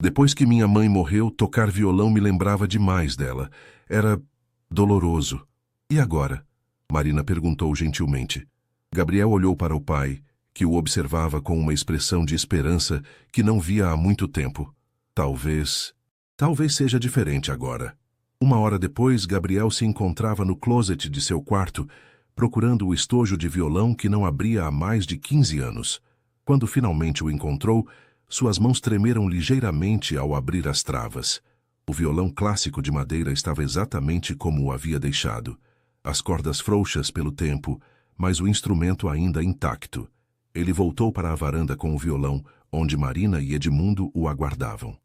Depois que minha mãe morreu, tocar violão me lembrava demais dela. Era doloroso. E agora? Marina perguntou gentilmente. Gabriel olhou para o pai, que o observava com uma expressão de esperança que não via há muito tempo. Talvez seja diferente agora. 1 hora depois, Gabriel se encontrava no closet de seu quarto, procurando o estojo de violão que não abria há mais de 15 anos. Quando finalmente o encontrou, suas mãos tremeram ligeiramente ao abrir as travas. O violão clássico de madeira estava exatamente como o havia deixado. As cordas frouxas pelo tempo, mas o instrumento ainda intacto. Ele voltou para a varanda com o violão, onde Marina e Edmundo o aguardavam.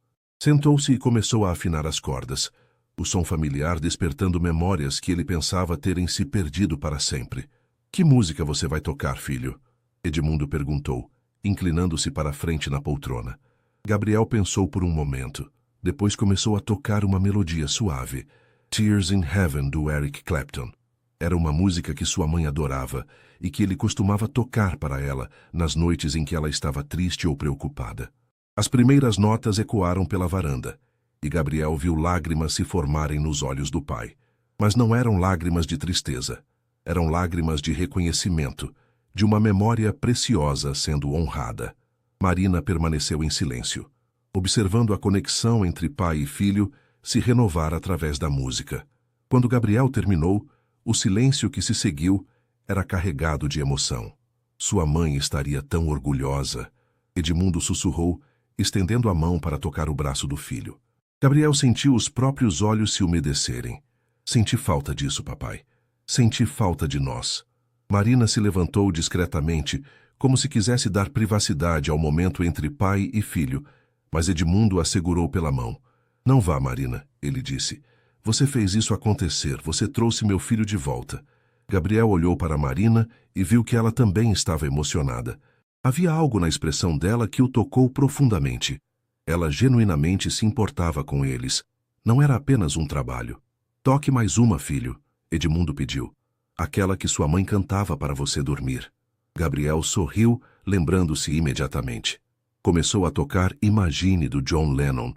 Sentou-se e começou a afinar as cordas, o som familiar despertando memórias que ele pensava terem se perdido para sempre. Que música você vai tocar, filho? Edmundo perguntou, inclinando-se para a frente na poltrona. Gabriel pensou por um momento. Depois começou a tocar uma melodia suave. Tears in Heaven, do Eric Clapton. Era uma música que sua mãe adorava e que ele costumava tocar para ela nas noites em que ela estava triste ou preocupada. As primeiras notas ecoaram pela varanda, e Gabriel viu lágrimas se formarem nos olhos do pai. Mas não eram lágrimas de tristeza. Eram lágrimas de reconhecimento, de uma memória preciosa sendo honrada. Marina permaneceu em silêncio, observando a conexão entre pai e filho se renovar através da música. Quando Gabriel terminou, o silêncio que se seguiu era carregado de emoção. Sua mãe estaria tão orgulhosa. Edmundo sussurrou, estendendo a mão para tocar o braço do filho. Gabriel sentiu os próprios olhos se umedecerem. Senti falta disso, papai. Senti falta de nós. Marina se levantou discretamente, como se quisesse dar privacidade ao momento entre pai e filho, mas Edmundo a segurou pela mão. Não vá, Marina, ele disse. Você fez isso acontecer, você trouxe meu filho de volta. Gabriel olhou para Marina e viu que ela também estava emocionada. Havia algo na expressão dela que o tocou profundamente. Ela genuinamente se importava com eles. Não era apenas um trabalho. Toque mais uma, filho, Edmundo pediu. Aquela que sua mãe cantava para você dormir. Gabriel sorriu, lembrando-se imediatamente. Começou a tocar Imagine, do John Lennon,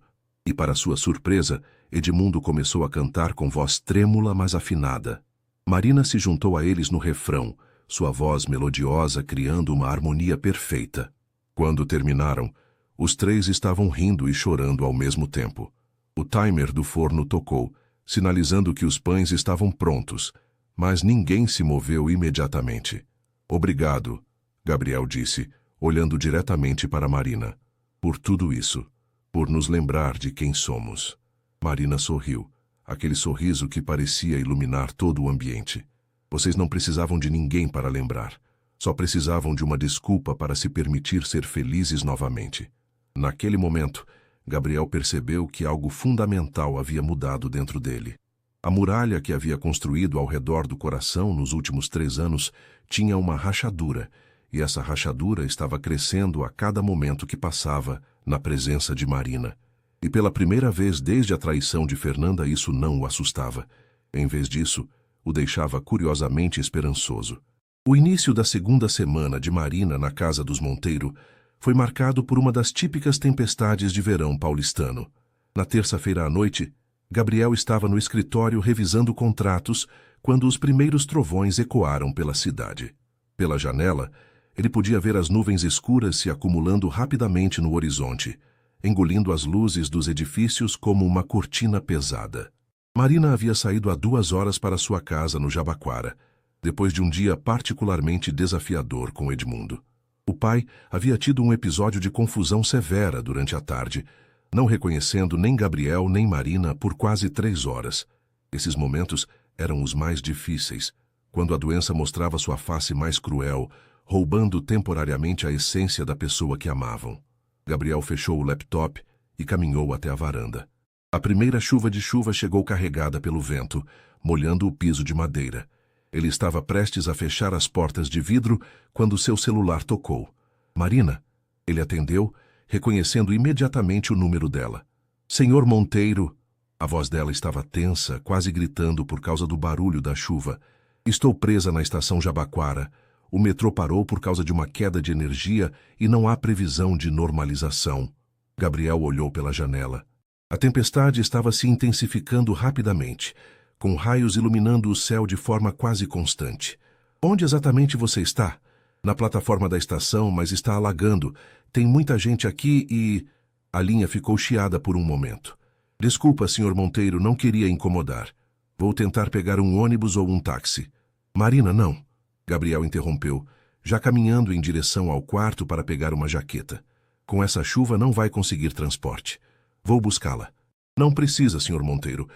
e, para sua surpresa, Edmundo começou a cantar com voz trêmula, mas afinada. Marina se juntou a eles no refrão, sua voz melodiosa criando uma harmonia perfeita. Quando terminaram, os três estavam rindo e chorando ao mesmo tempo. O timer do forno tocou, sinalizando que os pães estavam prontos, mas ninguém se moveu imediatamente. Obrigado, Gabriel disse, olhando diretamente para Marina. Por tudo isso, por nos lembrar de quem somos. Marina sorriu, aquele sorriso que parecia iluminar todo o ambiente. Vocês não precisavam de ninguém para lembrar. Só precisavam de uma desculpa para se permitir ser felizes novamente. Naquele momento, Gabriel percebeu que algo fundamental havia mudado dentro dele. A muralha que havia construído ao redor do coração nos últimos 3 anos tinha uma rachadura, e essa rachadura estava crescendo a cada momento que passava na presença de Marina. E pela primeira vez desde a traição de Fernanda isso não o assustava. Em vez disso, o deixava curiosamente esperançoso. O início da segunda semana de Marina na casa dos Monteiro foi marcado por uma das típicas tempestades de verão paulistano. Na terça-feira à noite, Gabriel estava no escritório revisando contratos quando os primeiros trovões ecoaram pela cidade. Pela janela, ele podia ver as nuvens escuras se acumulando rapidamente no horizonte, engolindo as luzes dos edifícios como uma cortina pesada. Marina havia saído há 2 horas para sua casa no Jabaquara, depois de um dia particularmente desafiador com Edmundo. O pai havia tido um episódio de confusão severa durante a tarde, não reconhecendo nem Gabriel nem Marina por quase 3 horas. Esses momentos eram os mais difíceis, quando a doença mostrava sua face mais cruel, roubando temporariamente a essência da pessoa que amavam. Gabriel fechou o laptop e caminhou até a varanda. A primeira chuva de chuva chegou carregada pelo vento, molhando o piso de madeira. Ele estava prestes a fechar as portas de vidro quando seu celular tocou. Marina. Ele atendeu, reconhecendo imediatamente o número dela. Senhor Monteiro. A voz dela estava tensa, quase gritando por causa do barulho da chuva. Estou presa na estação Jabaquara. O metrô parou por causa de uma queda de energia e não há previsão de normalização. Gabriel olhou pela janela. A tempestade estava se intensificando rapidamente, com raios iluminando o céu de forma quase constante. Onde exatamente você está? Na plataforma da estação, mas está alagando. Tem muita gente aqui e... A linha ficou chiada por um momento. Desculpa, Sr. Monteiro, não queria incomodar. Vou tentar pegar um ônibus ou um táxi. Marina, não. Gabriel interrompeu, já caminhando em direção ao quarto para pegar uma jaqueta. Com essa chuva não vai conseguir transporte. Vou buscá-la. Não precisa, Sr. Monteiro.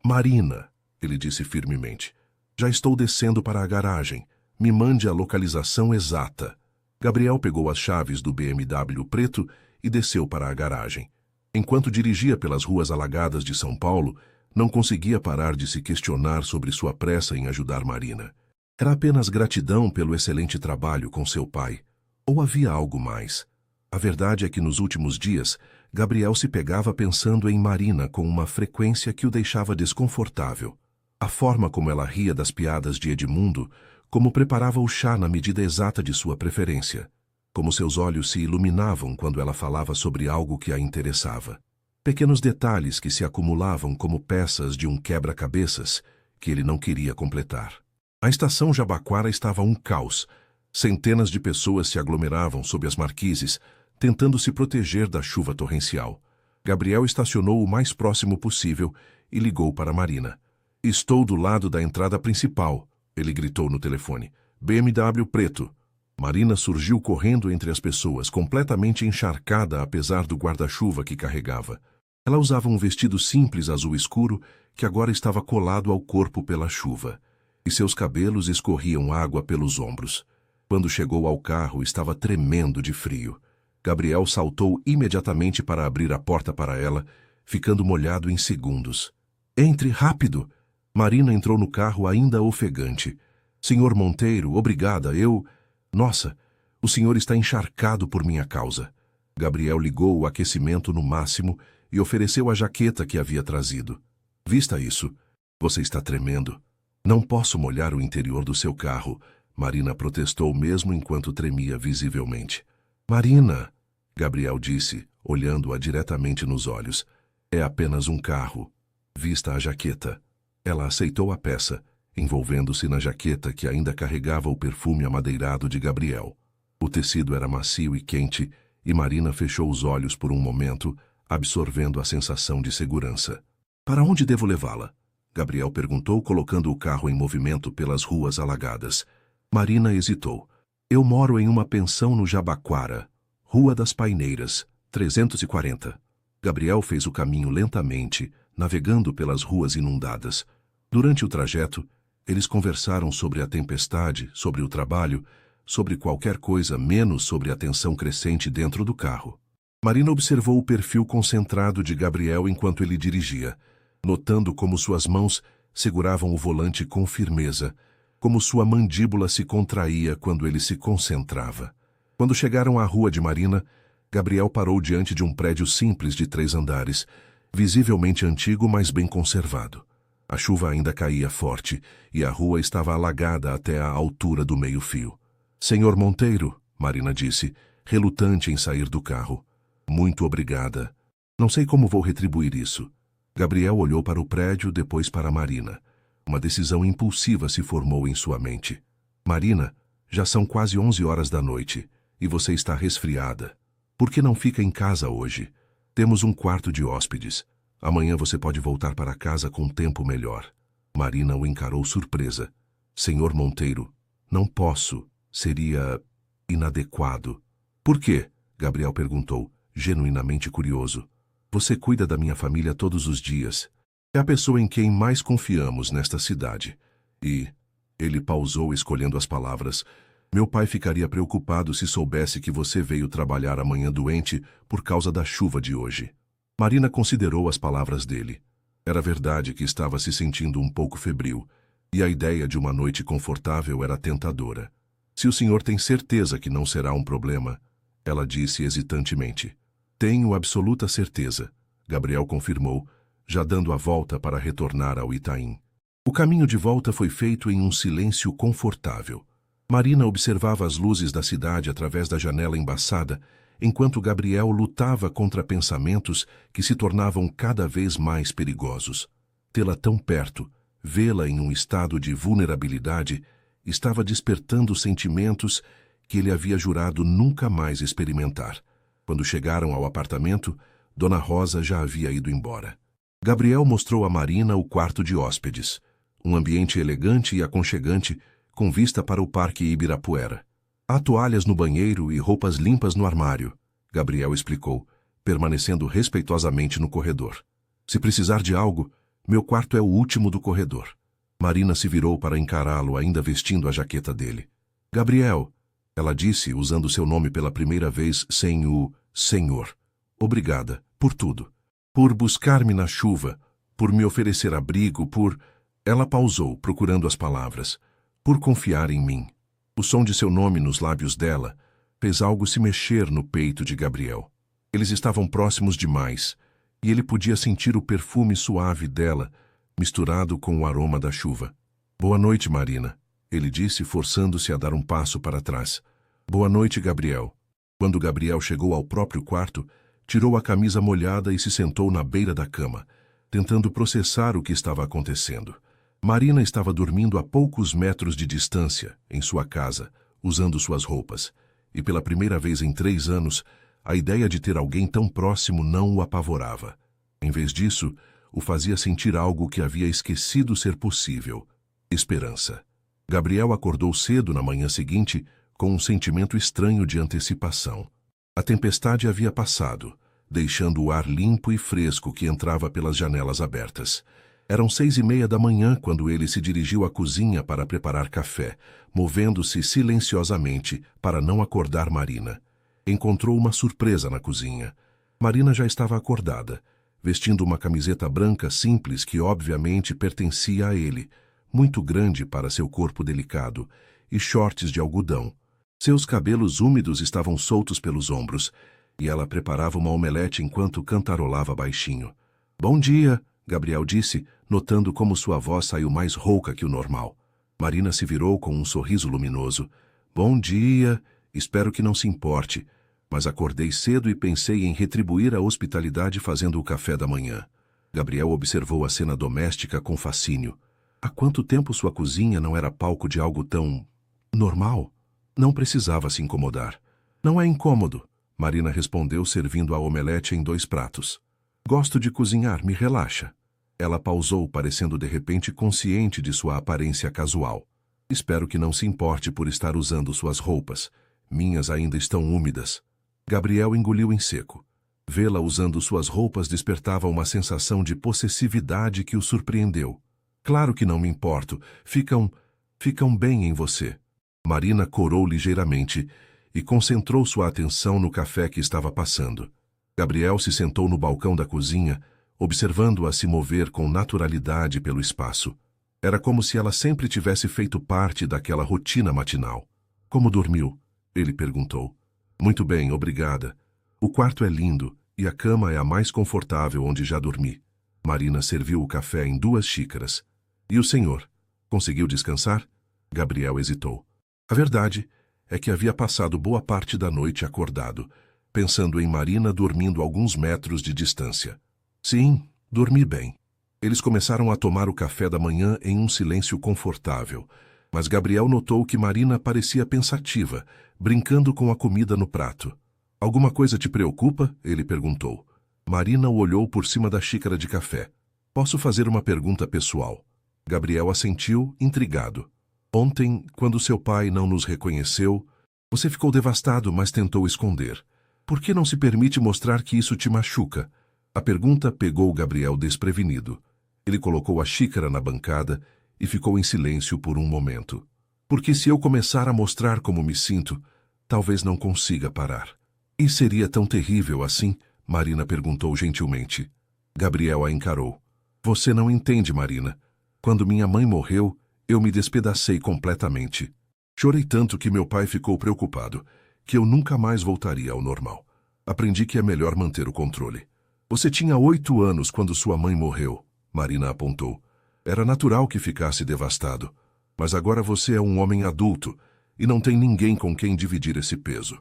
Marina, ele disse firmemente. Já estou descendo para a garagem. Me mande a localização exata. Gabriel pegou as chaves do BMW preto e desceu para a garagem. Enquanto dirigia pelas ruas alagadas de São Paulo, não conseguia parar de se questionar sobre sua pressa em ajudar Marina. Era apenas gratidão pelo excelente trabalho com seu pai. Ou havia algo mais? A verdade é que nos últimos dias, Gabriel se pegava pensando em Marina com uma frequência que o deixava desconfortável. A forma como ela ria das piadas de Edmundo, como preparava o chá na medida exata de sua preferência, como seus olhos se iluminavam quando ela falava sobre algo que a interessava. Pequenos detalhes que se acumulavam como peças de um quebra-cabeças que ele não queria completar. A estação Jabaquara estava um caos. Centenas de pessoas se aglomeravam sob as marquises, tentando se proteger da chuva torrencial. Gabriel estacionou o mais próximo possível e ligou para Marina. Estou do lado da entrada principal, ele gritou no telefone. BMW preto. Marina surgiu correndo entre as pessoas, completamente encharcada apesar do guarda-chuva que carregava. Ela usava um vestido simples azul escuro que agora estava colado ao corpo pela chuva. e seus cabelos escorriam água pelos ombros. Quando chegou ao carro, estava tremendo de frio. Gabriel saltou imediatamente para abrir a porta para ela, ficando molhado em segundos. Entre, rápido! Marina entrou no carro ainda ofegante. Senhor Monteiro, obrigada, Nossa, o senhor está encharcado por minha causa. Gabriel ligou o aquecimento no máximo e ofereceu a jaqueta que havia trazido. Vista isso. Você está tremendo. Não posso molhar o interior do seu carro. Marina protestou mesmo enquanto tremia visivelmente. Marina, Gabriel disse, olhando-a diretamente nos olhos. É apenas um carro. Vista a jaqueta. Ela aceitou a peça, envolvendo-se na jaqueta que ainda carregava o perfume amadeirado de Gabriel. O tecido era macio e quente, e Marina fechou os olhos por um momento, absorvendo a sensação de segurança. Para onde devo levá-la? Gabriel perguntou, colocando o carro em movimento pelas ruas alagadas. Marina hesitou. Eu moro em uma pensão no Jabaquara, Rua das Paineiras, 340. Gabriel fez o caminho lentamente, navegando pelas ruas inundadas. Durante o trajeto, eles conversaram sobre a tempestade, sobre o trabalho, sobre qualquer coisa menos sobre a tensão crescente dentro do carro. Marina observou o perfil concentrado de Gabriel enquanto ele dirigia, notando como suas mãos seguravam o volante com firmeza, como sua mandíbula se contraía quando ele se concentrava. Quando chegaram à rua de Marina, Gabriel parou diante de um prédio simples de 3 andares, visivelmente antigo, mas bem conservado. A chuva ainda caía forte e a rua estava alagada até a altura do meio-fio. Senhor Monteiro, Marina disse, relutante em sair do carro. Muito obrigada. Não sei como vou retribuir isso. Gabriel olhou para o prédio, depois para Marina. Uma decisão impulsiva se formou em sua mente. Marina, já são quase 11 horas da noite e você está resfriada. Por que não fica em casa hoje? Temos um quarto de hóspedes. Amanhã você pode voltar para casa com tempo melhor. Marina o encarou surpresa. Senhor Monteiro, não posso. Seria inadequado. Por quê? Gabriel perguntou, genuinamente curioso. Você cuida da minha família todos os dias. É a pessoa em quem mais confiamos nesta cidade. E... Ele pausou, escolhendo as palavras. Meu pai ficaria preocupado se soubesse que você veio trabalhar amanhã doente por causa da chuva de hoje. Marina considerou as palavras dele. Era verdade que estava se sentindo um pouco febril, e a ideia de uma noite confortável era tentadora. Se o senhor tem certeza que não será um problema, ela disse hesitantemente. Tenho absoluta certeza, Gabriel confirmou, já dando a volta para retornar ao Itaim. O caminho de volta foi feito em um silêncio confortável. Marina observava as luzes da cidade através da janela embaçada, enquanto Gabriel lutava contra pensamentos que se tornavam cada vez mais perigosos. Tê-la tão perto, vê-la em um estado de vulnerabilidade, estava despertando sentimentos que ele havia jurado nunca mais experimentar. Quando chegaram ao apartamento, Dona Rosa já havia ido embora. Gabriel mostrou a Marina o quarto de hóspedes, um ambiente elegante e aconchegante, com vista para o Parque Ibirapuera. Há toalhas no banheiro e roupas limpas no armário, Gabriel explicou, permanecendo respeitosamente no corredor. Se precisar de algo, meu quarto é o último do corredor. Marina se virou para encará-lo, ainda vestindo a jaqueta dele. Gabriel, ela disse, usando seu nome pela primeira vez sem o senhor. Obrigada, por tudo. Por buscar-me na chuva, por me oferecer abrigo, por... Ela pausou, procurando as palavras. Por confiar em mim. O som de seu nome nos lábios dela fez algo se mexer no peito de Gabriel. Eles estavam próximos demais, e ele podia sentir o perfume suave dela, misturado com o aroma da chuva. Boa noite, Marina, ele disse, forçando-se a dar um passo para trás. Boa noite, Gabriel. Quando Gabriel chegou ao próprio quarto, tirou a camisa molhada e se sentou na beira da cama, tentando processar o que estava acontecendo. Marina estava dormindo a poucos metros de distância, em sua casa, usando suas roupas, e pela primeira vez em 3 anos, a ideia de ter alguém tão próximo não o apavorava. Em vez disso, o fazia sentir algo que havia esquecido ser possível: esperança. Gabriel acordou cedo na manhã seguinte com um sentimento estranho de antecipação. A tempestade havia passado, deixando o ar limpo e fresco que entrava pelas janelas abertas. Eram 6:30 da manhã quando ele se dirigiu à cozinha para preparar café, movendo-se silenciosamente para não acordar Marina. Encontrou uma surpresa na cozinha. Marina já estava acordada, vestindo uma camiseta branca simples que obviamente pertencia a ele, muito grande para seu corpo delicado, e shorts de algodão. Seus cabelos úmidos estavam soltos pelos ombros, e ela preparava uma omelete enquanto cantarolava baixinho. "Bom dia", Gabriel disse, notando como sua voz saiu mais rouca que o normal. Marina se virou com um sorriso luminoso. "Bom dia, espero que não se importe, mas acordei cedo e pensei em retribuir a hospitalidade fazendo o café da manhã." Gabriel observou a cena doméstica com fascínio. Há quanto tempo sua cozinha não era palco de algo tão normal? Não precisava se incomodar. "Não é incômodo", Marina respondeu, servindo a omelete em 2 pratos. "Gosto de cozinhar, me relaxa." Ela pausou, parecendo de repente consciente de sua aparência casual. "Espero que não se importe por estar usando suas roupas. Minhas ainda estão úmidas." Gabriel engoliu em seco. Vê-la usando suas roupas despertava uma sensação de possessividade que o surpreendeu. "Claro que não me importo. Ficam bem em você." Marina corou ligeiramente e concentrou sua atenção no café que estava passando. Gabriel se sentou no balcão da cozinha, observando-a se mover com naturalidade pelo espaço. Era como se ela sempre tivesse feito parte daquela rotina matinal. "Como dormiu?" ele perguntou. "Muito bem, obrigada. O quarto é lindo e a cama é a mais confortável onde já dormi." Marina serviu o café em 2 xícaras. "E o senhor? Conseguiu descansar?" Gabriel hesitou. A verdade é que havia passado boa parte da noite acordado, pensando em Marina dormindo a alguns metros de distância. "Sim, dormi bem." Eles começaram a tomar o café da manhã em um silêncio confortável, mas Gabriel notou que Marina parecia pensativa, brincando com a comida no prato. "Alguma coisa te preocupa?" ele perguntou. Marina o olhou por cima da xícara de café. "Posso fazer uma pergunta pessoal?" Gabriel assentiu, intrigado. "Ontem, quando seu pai não nos reconheceu, você ficou devastado, mas tentou esconder. Por que não se permite mostrar que isso te machuca?" A pergunta pegou Gabriel desprevenido. Ele colocou a xícara na bancada e ficou em silêncio por um momento. "Porque se eu começar a mostrar como me sinto, talvez não consiga parar." "E seria tão terrível assim?" Marina perguntou gentilmente. Gabriel a encarou. "Você não entende, Marina. Quando minha mãe morreu, eu me despedacei completamente. Chorei tanto que meu pai ficou preocupado, que eu nunca mais voltaria ao normal. Aprendi que é melhor manter o controle." "Você tinha 8 anos quando sua mãe morreu", Marina apontou. "Era natural que ficasse devastado. Mas agora você é um homem adulto e não tem ninguém com quem dividir esse peso."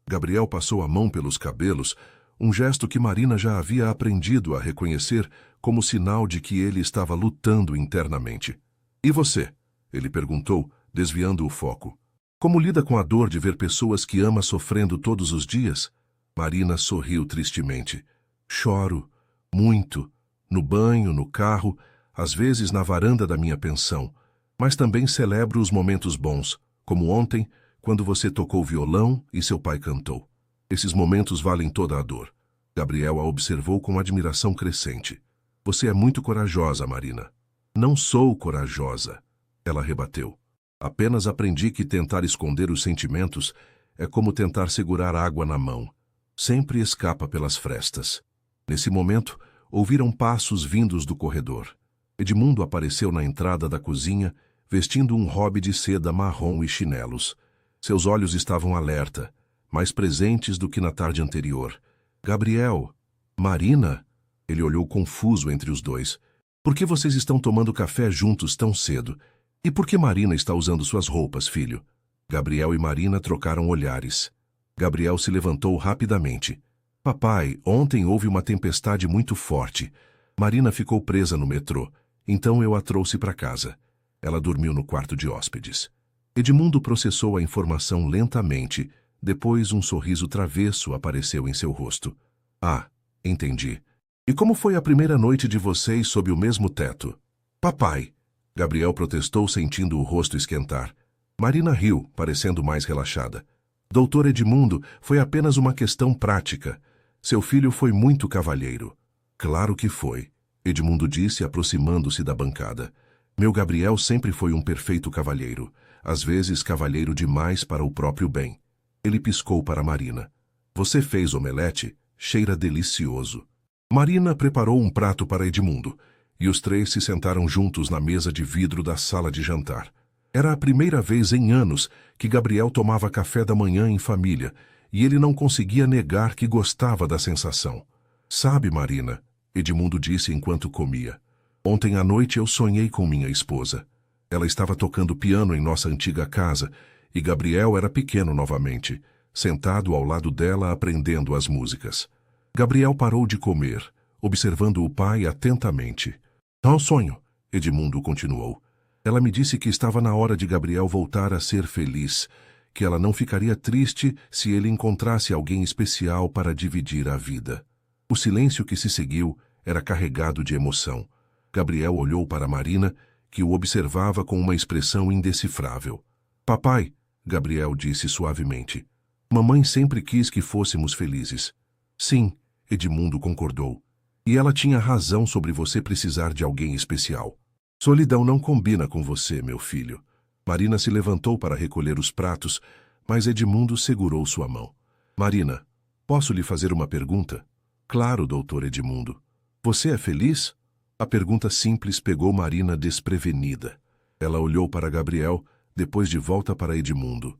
Gabriel passou a mão pelos cabelos, um gesto que Marina já havia aprendido a reconhecer como sinal de que ele estava lutando internamente. "E você?" ele perguntou, desviando o foco. "Como lida com a dor de ver pessoas que ama sofrendo todos os dias?" Marina sorriu tristemente. "Choro, muito, no banho, no carro, às vezes na varanda da minha pensão, mas também celebro os momentos bons, como ontem, quando você tocou violão e seu pai cantou. Esses momentos valem toda a dor." Gabriel a observou com admiração crescente. "Você é muito corajosa, Marina." "Não sou corajosa", ela rebateu. "Apenas aprendi que tentar esconder os sentimentos é como tentar segurar água na mão. Sempre escapa pelas frestas." Nesse momento, ouviram passos vindos do corredor. Edmundo apareceu na entrada da cozinha, vestindo um robe de seda marrom e chinelos. Seus olhos estavam alerta, mais presentes do que na tarde anterior. "Gabriel, Marina?" Ele olhou confuso entre os dois. "Por que vocês estão tomando café juntos tão cedo? E por que Marina está usando suas roupas, filho?" Gabriel e Marina trocaram olhares. Gabriel se levantou rapidamente. "Papai, ontem houve uma tempestade muito forte. Marina ficou presa no metrô, então eu a trouxe para casa. Ela dormiu no quarto de hóspedes." Edmundo processou a informação lentamente, depois um sorriso travesso apareceu em seu rosto. "Ah, entendi. E como foi a primeira noite de vocês sob o mesmo teto?" "Papai!" Gabriel protestou, sentindo o rosto esquentar. Marina riu, parecendo mais relaxada. "Doutor Edmundo, foi apenas uma questão prática. Seu filho foi muito cavalheiro." "Claro que foi." Edmundo disse, aproximando-se da bancada. Meu Gabriel sempre foi um perfeito cavalheiro, às vezes cavalheiro demais para o próprio bem. Ele piscou para Marina. Você fez omelete? Cheira delicioso. Marina preparou um prato para Edmundo, e os três se sentaram juntos na mesa de vidro da sala de jantar. Era a primeira vez em anos que Gabriel tomava café da manhã em família, e ele não conseguia negar que gostava da sensação. Sabe, Marina, Edmundo disse enquanto comia. Ontem à noite eu sonhei com minha esposa. Ela estava tocando piano em nossa antiga casa, e Gabriel era pequeno novamente, sentado ao lado dela aprendendo as músicas. Gabriel parou de comer, observando o pai atentamente. Não sonho, Edmundo continuou. Ela me disse que estava na hora de Gabriel voltar a ser feliz, que ela não ficaria triste se ele encontrasse alguém especial para dividir a vida. O silêncio que se seguiu era carregado de emoção. Gabriel olhou para Marina, que o observava com uma expressão indecifrável. Papai, Gabriel disse suavemente, mamãe sempre quis que fôssemos felizes. Sim, Edmundo concordou. E ela tinha razão sobre você precisar de alguém especial. Solidão não combina com você, meu filho. Marina se levantou para recolher os pratos, mas Edmundo segurou sua mão. Marina, posso lhe fazer uma pergunta? Claro, doutor Edmundo. Você é feliz? A pergunta simples pegou Marina desprevenida. Ela olhou para Gabriel, depois de volta para Edmundo.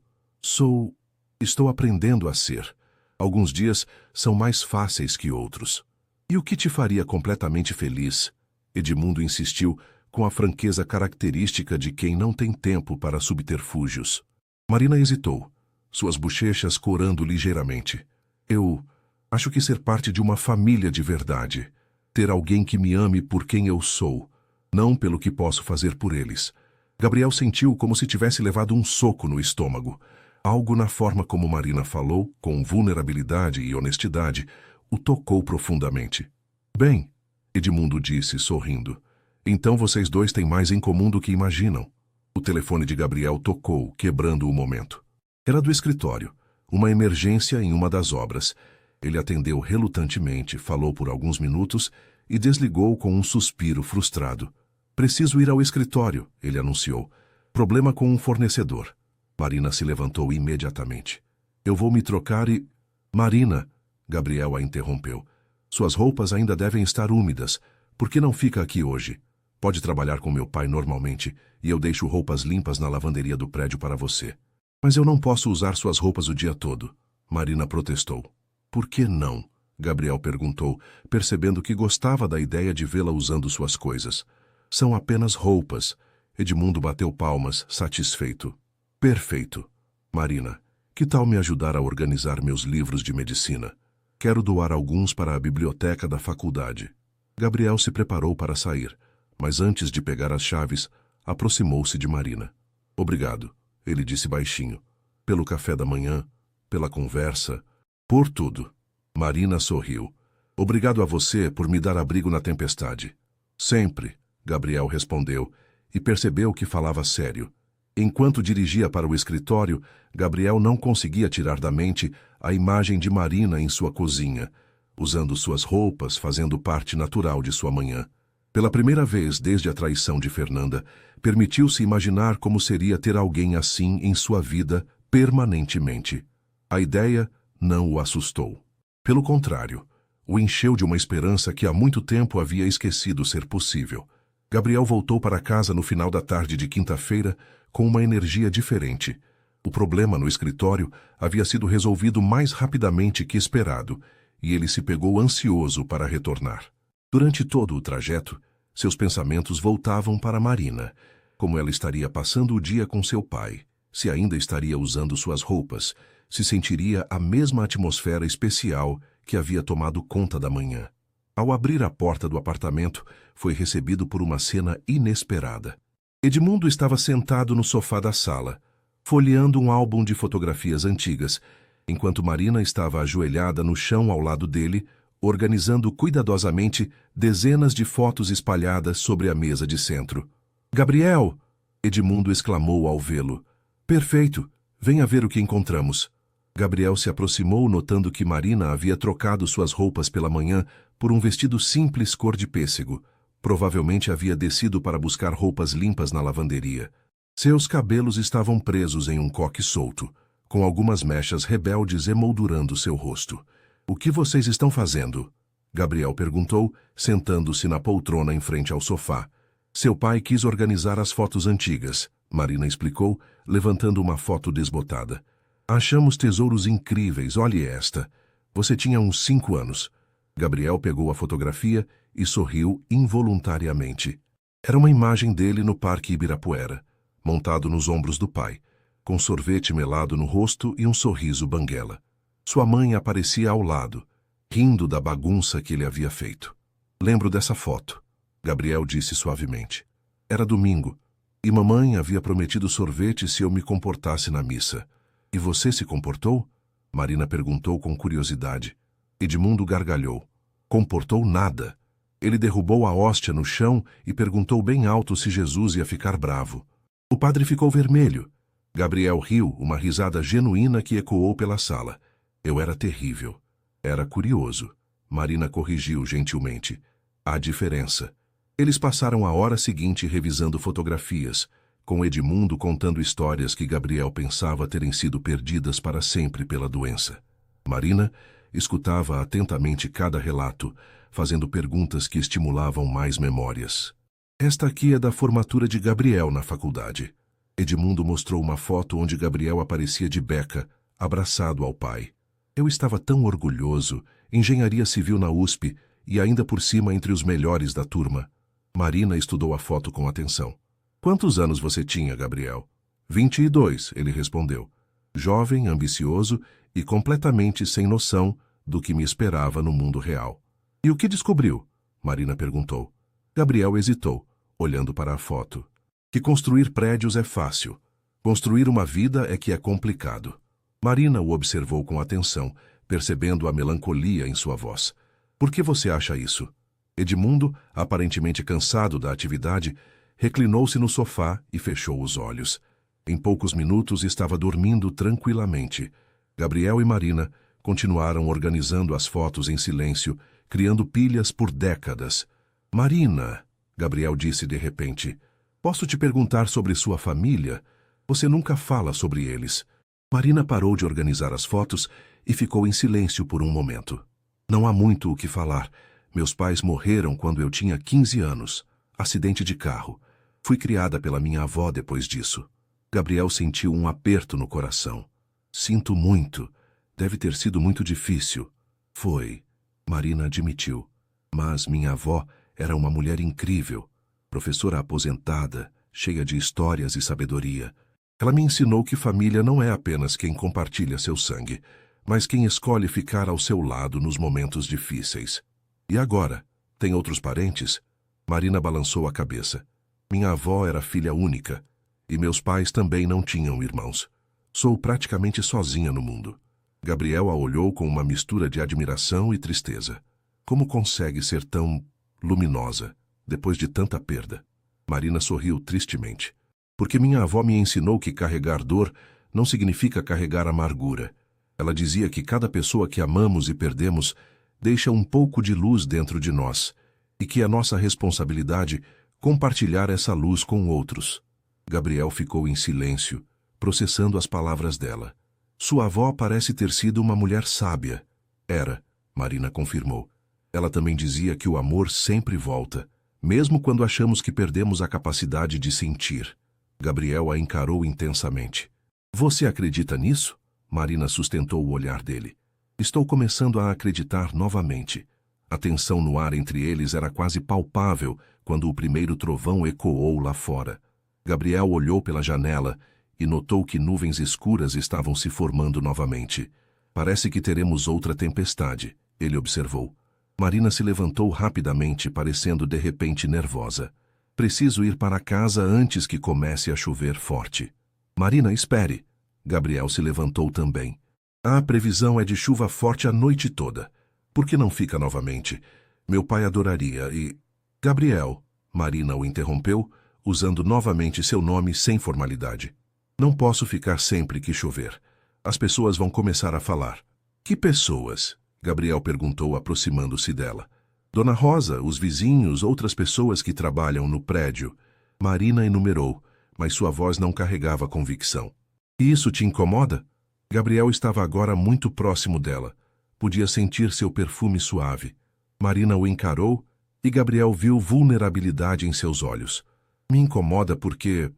Estou aprendendo a ser. Alguns dias são mais fáceis que outros. E o que te faria completamente feliz? Edmundo insistiu, com a franqueza característica de quem não tem tempo para subterfúgios. Marina hesitou, suas bochechas corando ligeiramente. Eu acho que ser parte de uma família de verdade. Ter alguém que me ame por quem eu sou, não pelo que posso fazer por eles. Gabriel sentiu como se tivesse levado um soco no estômago. Algo na forma como Marina falou, com vulnerabilidade e honestidade, o tocou profundamente. Bem, Edmundo disse, sorrindo. Então vocês dois têm mais em comum do que imaginam. O telefone de Gabriel tocou, quebrando o momento. Era do escritório, uma emergência em uma das obras. Ele atendeu relutantemente, falou por alguns minutos e desligou com um suspiro frustrado. Preciso ir ao escritório, ele anunciou. Problema com um fornecedor. Marina se levantou imediatamente. Eu vou me trocar e... Marina, Gabriel a interrompeu. Suas roupas ainda devem estar úmidas. Por que não fica aqui hoje? Pode trabalhar com meu pai normalmente e eu deixo roupas limpas na lavanderia do prédio para você. Mas eu não posso usar suas roupas o dia todo. Marina protestou. Por que não? Gabriel perguntou, percebendo que gostava da ideia de vê-la usando suas coisas. São apenas roupas. Edmundo bateu palmas, satisfeito. Perfeito. Marina, que tal me ajudar a organizar meus livros de medicina? Quero doar alguns para a biblioteca da faculdade. Gabriel se preparou para sair, mas antes de pegar as chaves, aproximou-se de Marina. Obrigado, ele disse baixinho. Pelo café da manhã, pela conversa, por tudo. Marina sorriu. Obrigado a você por me dar abrigo na tempestade. Sempre, Gabriel respondeu, e percebeu que falava sério. Enquanto dirigia para o escritório, Gabriel não conseguia tirar da mente a imagem de Marina em sua cozinha, usando suas roupas, fazendo parte natural de sua manhã. Pela primeira vez desde a traição de Fernanda, permitiu-se imaginar como seria ter alguém assim em sua vida permanentemente. A ideia não o assustou. Pelo contrário, o encheu de uma esperança que há muito tempo havia esquecido ser possível. Gabriel voltou para casa no final da tarde de quinta-feira com uma energia diferente. O problema no escritório havia sido resolvido mais rapidamente que esperado, e ele se pegou ansioso para retornar. Durante todo o trajeto, seus pensamentos voltavam para Marina, como ela estaria passando o dia com seu pai, se ainda estaria usando suas roupas, se sentiria a mesma atmosfera especial que havia tomado conta da manhã. Ao abrir a porta do apartamento, foi recebido por uma cena inesperada. Edmundo estava sentado no sofá da sala, folheando um álbum de fotografias antigas, enquanto Marina estava ajoelhada no chão ao lado dele, organizando cuidadosamente dezenas de fotos espalhadas sobre a mesa de centro. "Gabriel!" Edmundo exclamou ao vê-lo. "Perfeito! Venha ver o que encontramos." Gabriel se aproximou, notando que Marina havia trocado suas roupas pela manhã por um vestido simples cor de pêssego, Provavelmente havia descido para buscar roupas limpas na lavanderia. Seus cabelos estavam presos em um coque solto, com algumas mechas rebeldes emoldurando seu rosto. "O que vocês estão fazendo?" Gabriel perguntou, sentando-se na poltrona em frente ao sofá. "Seu pai quis organizar as fotos antigas", Marina explicou, levantando uma foto desbotada. "Achamos tesouros incríveis, olhe esta. Você tinha uns 5 anos." Gabriel pegou a fotografia e sorriu involuntariamente. Era uma imagem dele no Parque Ibirapuera, montado nos ombros do pai, com sorvete melado no rosto e um sorriso banguela. Sua mãe aparecia ao lado, rindo da bagunça que ele havia feito. "Lembro dessa foto", Gabriel disse suavemente. "Era domingo, e mamãe havia prometido sorvete se eu me comportasse na missa. E você se comportou?" Marina perguntou com curiosidade. Edmundo gargalhou. "Comportou nada." Ele derrubou a hóstia no chão e perguntou bem alto se Jesus ia ficar bravo. O padre ficou vermelho. Gabriel riu, uma risada genuína que ecoou pela sala. "Eu era terrível. Era curioso." Marina corrigiu gentilmente. "Há diferença." Eles passaram a hora seguinte revisando fotografias, com Edmundo contando histórias que Gabriel pensava terem sido perdidas para sempre pela doença. Marina escutava atentamente cada relato, fazendo perguntas que estimulavam mais memórias. "Esta aqui é da formatura de Gabriel na faculdade." Edmundo mostrou uma foto onde Gabriel aparecia de beca, abraçado ao pai. "Eu estava tão orgulhoso, engenharia civil na USP e ainda por cima entre os melhores da turma." Marina estudou a foto com atenção. "Quantos anos você tinha, Gabriel?" 22, ele respondeu. Jovem, ambicioso e completamente sem noção do que me esperava no mundo real. "E o que descobriu?" Marina perguntou. Gabriel hesitou, olhando para a foto. "Que construir prédios é fácil. Construir uma vida é que é complicado." Marina o observou com atenção, percebendo a melancolia em sua voz. "Por que você acha isso?" Edmundo, aparentemente cansado da atividade, reclinou-se no sofá e fechou os olhos. Em poucos minutos estava dormindo tranquilamente. Gabriel e Marina continuaram organizando as fotos em silêncio, criando pilhas por décadas. "Marina", Gabriel disse de repente, "posso te perguntar sobre sua família? Você nunca fala sobre eles." Marina parou de organizar as fotos e ficou em silêncio por um momento. "Não há muito o que falar. Meus pais morreram quando eu tinha 15 anos. Acidente de carro. Fui criada pela minha avó depois disso." Gabriel sentiu um aperto no coração. "Sinto muito. Deve ter sido muito difícil." "Foi", Marina admitiu. "Mas minha avó era uma mulher incrível, professora aposentada, cheia de histórias e sabedoria. Ela me ensinou que família não é apenas quem compartilha seu sangue, mas quem escolhe ficar ao seu lado nos momentos difíceis." "E agora? Tem outros parentes?" Marina balançou a cabeça. "Minha avó era filha única, e meus pais também não tinham irmãos. Sou praticamente sozinha no mundo." Gabriel a olhou com uma mistura de admiração e tristeza. "Como consegue ser tão luminosa, depois de tanta perda?" Marina sorriu tristemente. "Porque minha avó me ensinou que carregar dor não significa carregar amargura. Ela dizia que cada pessoa que amamos e perdemos deixa um pouco de luz dentro de nós, e que é nossa responsabilidade compartilhar essa luz com outros." Gabriel ficou em silêncio, processando as palavras dela. "Sua avó parece ter sido uma mulher sábia." "Era", Marina confirmou. "Ela também dizia que o amor sempre volta, mesmo quando achamos que perdemos a capacidade de sentir." Gabriel a encarou intensamente. "Você acredita nisso?" Marina sustentou o olhar dele. "Estou começando a acreditar novamente." A tensão no ar entre eles era quase palpável quando o primeiro trovão ecoou lá fora. Gabriel olhou pela janela e notou que nuvens escuras estavam se formando novamente. "Parece que teremos outra tempestade", ele observou. Marina se levantou rapidamente, parecendo de repente nervosa. "Preciso ir para casa antes que comece a chover forte." "Marina, espere." Gabriel se levantou também. "A previsão é de chuva forte a noite toda. Por que não fica novamente? Meu pai adoraria e..." "Gabriel", Marina o interrompeu, usando novamente seu nome sem formalidade. "Não posso ficar sempre que chover. As pessoas vão começar a falar." "Que pessoas?" Gabriel perguntou, aproximando-se dela. Dona Rosa, os vizinhos, outras pessoas que trabalham no prédio. Marina enumerou, mas sua voz não carregava convicção. E isso te incomoda? Gabriel estava agora muito próximo dela. Podia sentir seu perfume suave. Marina o encarou e Gabriel viu vulnerabilidade em seus olhos. Me incomoda porque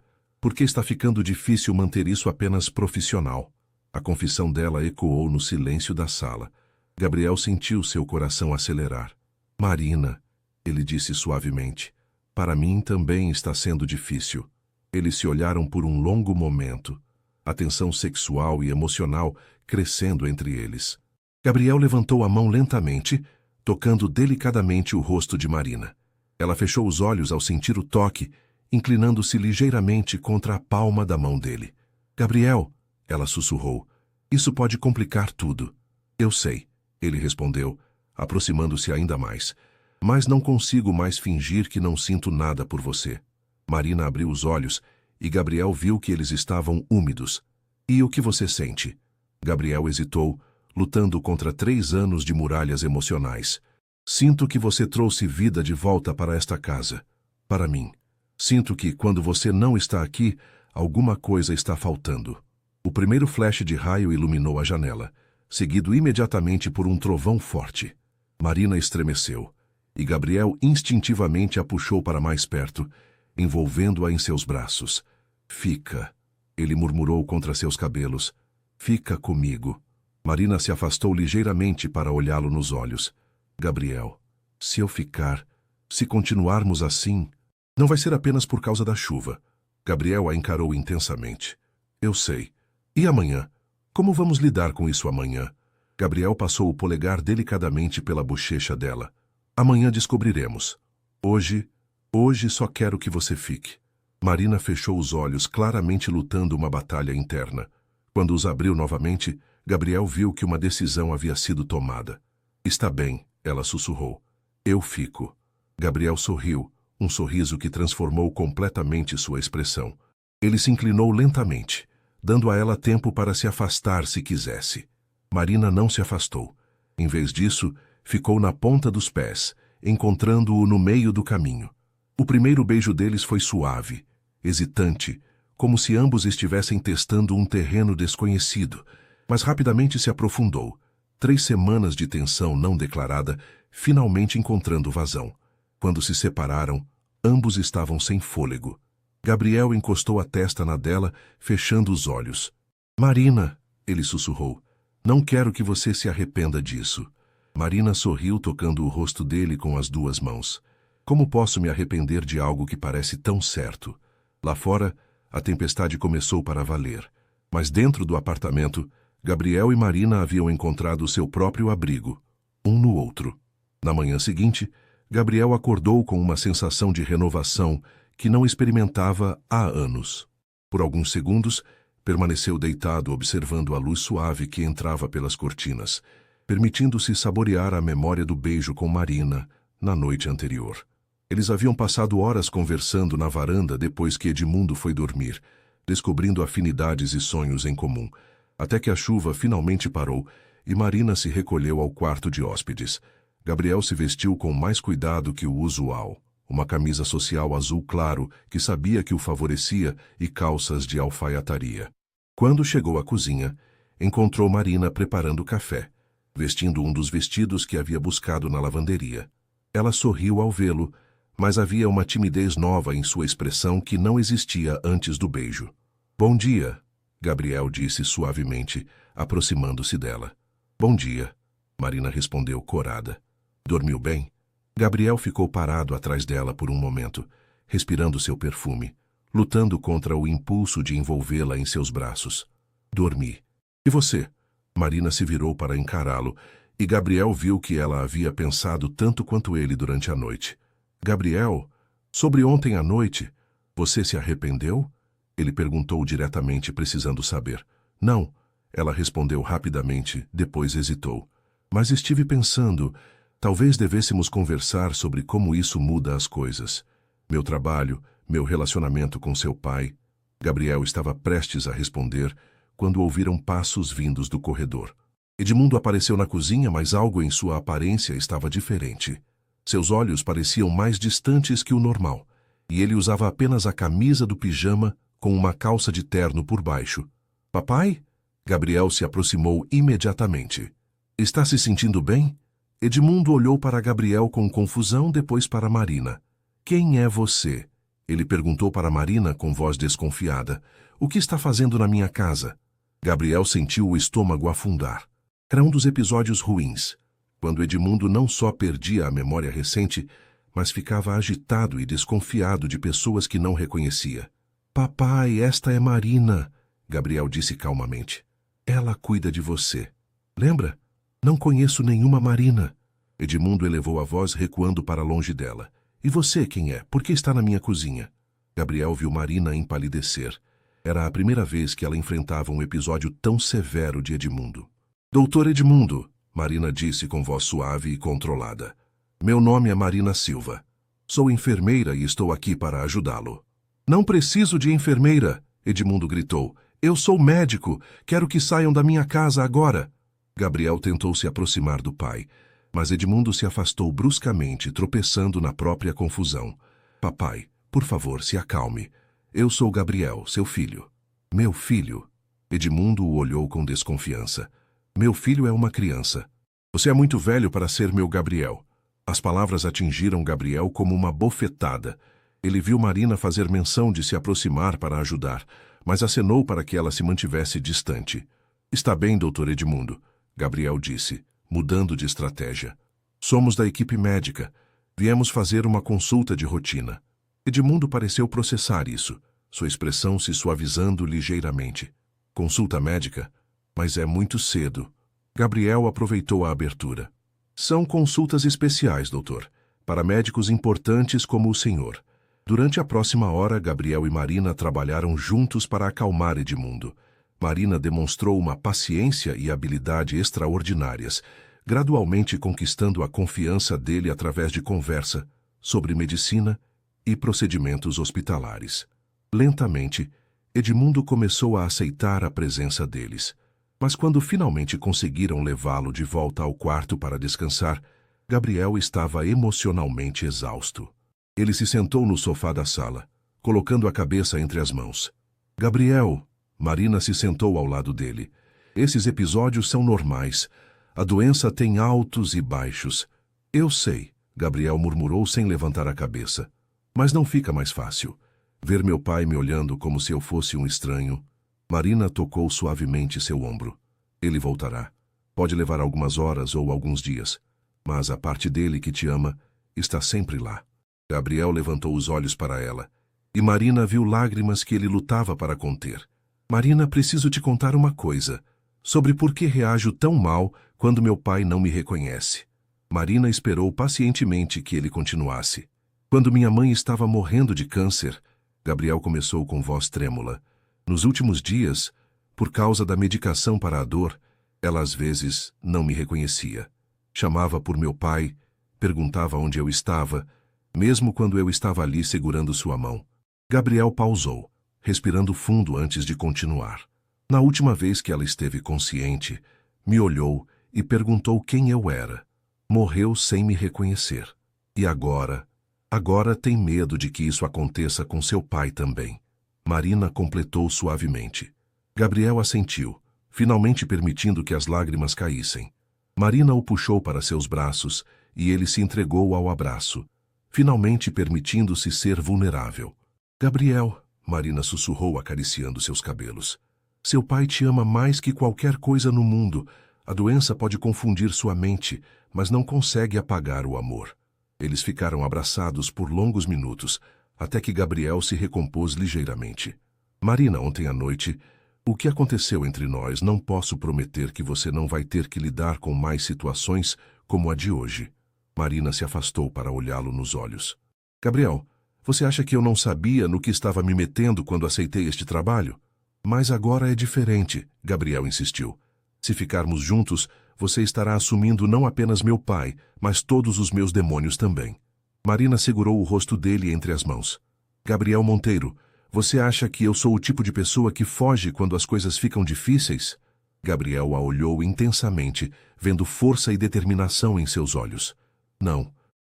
está ficando difícil manter isso apenas profissional. A confissão dela ecoou no silêncio da sala. Gabriel sentiu seu coração acelerar. Marina, ele disse suavemente, para mim também está sendo difícil. Eles se olharam por um longo momento, a tensão sexual e emocional crescendo entre eles. Gabriel levantou a mão lentamente, tocando delicadamente o rosto de Marina. Ela fechou os olhos ao sentir o toque, inclinando-se ligeiramente contra a palma da mão dele. Gabriel, ela sussurrou, isso pode complicar tudo. Eu sei, ele respondeu, aproximando-se ainda mais. Mas não consigo mais fingir que não sinto nada por você. Marina abriu os olhos e Gabriel viu que eles estavam úmidos. E o que você sente? Gabriel hesitou, lutando contra 3 anos de muralhas emocionais. Sinto que você trouxe vida de volta para esta casa. Para mim. Sinto que, quando você não está aqui, alguma coisa está faltando. O primeiro flash de raio iluminou a janela, seguido imediatamente por um trovão forte. Marina estremeceu, e Gabriel instintivamente a puxou para mais perto, envolvendo-a em seus braços. Fica, ele murmurou contra seus cabelos. Fica comigo. Marina se afastou ligeiramente para olhá-lo nos olhos. Gabriel, se eu ficar, se continuarmos assim, não vai ser apenas por causa da chuva. Gabriel a encarou intensamente. Eu sei. E amanhã? Como vamos lidar com isso amanhã? Gabriel passou o polegar delicadamente pela bochecha dela. Amanhã descobriremos. Hoje só quero que você fique. Marina fechou os olhos, claramente lutando uma batalha interna. Quando os abriu novamente, Gabriel viu que uma decisão havia sido tomada. Está bem, ela sussurrou. Eu fico. Gabriel sorriu, um sorriso que transformou completamente sua expressão. Ele se inclinou lentamente, dando a ela tempo para se afastar se quisesse. Marina não se afastou. Em vez disso, ficou na ponta dos pés, encontrando-o no meio do caminho. O primeiro beijo deles foi suave, hesitante, como se ambos estivessem testando um terreno desconhecido, mas rapidamente se aprofundou. 3 semanas de tensão não declarada, finalmente encontrando vazão. Quando se separaram, ambos estavam sem fôlego. Gabriel encostou a testa na dela, fechando os olhos. Marina, ele sussurrou, não quero que você se arrependa disso. Marina sorriu tocando o rosto dele com as 2 mãos. Como posso me arrepender de algo que parece tão certo? Lá fora, a tempestade começou para valer. Mas dentro do apartamento, Gabriel e Marina haviam encontrado seu próprio abrigo, um no outro. Na manhã seguinte, Gabriel acordou com uma sensação de renovação que não experimentava há anos. Por alguns segundos, permaneceu deitado observando a luz suave que entrava pelas cortinas, permitindo-se saborear a memória do beijo com Marina na noite anterior. Eles haviam passado horas conversando na varanda depois que Edmundo foi dormir, descobrindo afinidades e sonhos em comum, até que a chuva finalmente parou e Marina se recolheu ao quarto de hóspedes. Gabriel se vestiu com mais cuidado que o usual, uma camisa social azul claro que sabia que o favorecia e calças de alfaiataria. Quando chegou à cozinha, encontrou Marina preparando café, vestindo um dos vestidos que havia buscado na lavanderia. Ela sorriu ao vê-lo, mas havia uma timidez nova em sua expressão que não existia antes do beijo. Bom dia, Gabriel disse suavemente, aproximando-se dela. Bom dia, Marina respondeu corada. Dormiu bem? Gabriel ficou parado atrás dela por um momento, respirando seu perfume, lutando contra o impulso de envolvê-la em seus braços. Dormi. E você? Marina se virou para encará-lo, e Gabriel viu que ela havia pensado tanto quanto ele durante a noite. Gabriel, sobre ontem à noite, você se arrependeu? Ele perguntou diretamente, precisando saber. Não, ela respondeu rapidamente, depois hesitou. Mas estive pensando, talvez devêssemos conversar sobre como isso muda as coisas. Meu trabalho, meu relacionamento com seu pai. Gabriel estava prestes a responder quando ouviram passos vindos do corredor. Edmundo apareceu na cozinha, mas algo em sua aparência estava diferente. Seus olhos pareciam mais distantes que o normal, e ele usava apenas a camisa do pijama com uma calça de terno por baixo. Papai? Gabriel se aproximou imediatamente. Está se sentindo bem? Edmundo olhou para Gabriel com confusão, depois para Marina. Quem é você? Ele perguntou para Marina com voz desconfiada. O que está fazendo na minha casa? Gabriel sentiu o estômago afundar. Era um dos episódios ruins, quando Edmundo não só perdia a memória recente, mas ficava agitado e desconfiado de pessoas que não reconhecia. Papai, esta é Marina, Gabriel disse calmamente. Ela cuida de você. Lembra? Não conheço nenhuma Marina. Edmundo elevou a voz, recuando para longe dela. E você, quem é? Por que está na minha cozinha? Gabriel viu Marina empalidecer. Era a primeira vez que ela enfrentava um episódio tão severo de Edmundo. Doutor Edmundo, Marina disse com voz suave e controlada. Meu nome é Marina Silva. Sou enfermeira e estou aqui para ajudá-lo. Não preciso de enfermeira, Edmundo gritou. Eu sou médico. Quero que saiam da minha casa agora. Gabriel tentou se aproximar do pai, mas Edmundo se afastou bruscamente, tropeçando na própria confusão. Papai, por favor, se acalme. Eu sou Gabriel, seu filho. Meu filho? Edmundo o olhou com desconfiança. Meu filho é uma criança. Você é muito velho para ser meu Gabriel. As palavras atingiram Gabriel como uma bofetada. Ele viu Marina fazer menção de se aproximar para ajudar, mas acenou para que ela se mantivesse distante. Está bem, doutor Edmundo, Gabriel disse, mudando de estratégia. Somos da equipe médica. Viemos fazer uma consulta de rotina. Edmundo pareceu processar isso, sua expressão se suavizando ligeiramente. Consulta médica? Mas é muito cedo. Gabriel aproveitou a abertura. São consultas especiais, doutor, para médicos importantes como o senhor. Durante a próxima hora, Gabriel e Marina trabalharam juntos para acalmar Edmundo. Marina demonstrou uma paciência e habilidade extraordinárias, gradualmente conquistando a confiança dele através de conversa sobre medicina e procedimentos hospitalares. Lentamente, Edmundo começou a aceitar a presença deles. Mas quando finalmente conseguiram levá-lo de volta ao quarto para descansar, Gabriel estava emocionalmente exausto. Ele se sentou no sofá da sala, colocando a cabeça entre as mãos. Gabriel, Marina se sentou ao lado dele. Esses episódios são normais. A doença tem altos e baixos. Eu sei, Gabriel murmurou sem levantar a cabeça. Mas não fica mais fácil. Ver meu pai me olhando como se eu fosse um estranho. Marina tocou suavemente seu ombro. Ele voltará. Pode levar algumas horas ou alguns dias, mas a parte dele que te ama está sempre lá. Gabriel levantou os olhos para ela, e Marina viu lágrimas que ele lutava para conter. Marina, preciso te contar uma coisa, sobre por que reajo tão mal quando meu pai não me reconhece. Marina esperou pacientemente que ele continuasse. Quando minha mãe estava morrendo de câncer, Gabriel começou com voz trêmula. Nos últimos dias, por causa da medicação para a dor, ela às vezes não me reconhecia. Chamava por meu pai, perguntava onde eu estava, mesmo quando eu estava ali segurando sua mão. Gabriel pausou, respirando fundo antes de continuar. Na última vez que ela esteve consciente, me olhou e perguntou quem eu era. Morreu sem me reconhecer. E agora tem medo de que isso aconteça com seu pai também. Marina completou suavemente. Gabriel assentiu, finalmente permitindo que as lágrimas caíssem. Marina o puxou para seus braços e ele se entregou ao abraço, finalmente permitindo-se ser vulnerável. Gabriel, Marina sussurrou acariciando seus cabelos. Seu pai te ama mais que qualquer coisa no mundo. A doença pode confundir sua mente, mas não consegue apagar o amor. Eles ficaram abraçados por longos minutos, até que Gabriel se recompôs ligeiramente. Marina, ontem à noite, o que aconteceu entre nós não posso prometer que você não vai ter que lidar com mais situações como a de hoje. Marina se afastou para olhá-lo nos olhos. Gabriel, você acha que eu não sabia no que estava me metendo quando aceitei este trabalho? Mas agora é diferente, Gabriel insistiu. Se ficarmos juntos, você estará assumindo não apenas meu pai, mas todos os meus demônios também. Marina segurou o rosto dele entre as mãos. Gabriel Monteiro, você acha que eu sou o tipo de pessoa que foge quando as coisas ficam difíceis? Gabriel a olhou intensamente, vendo força e determinação em seus olhos. Não,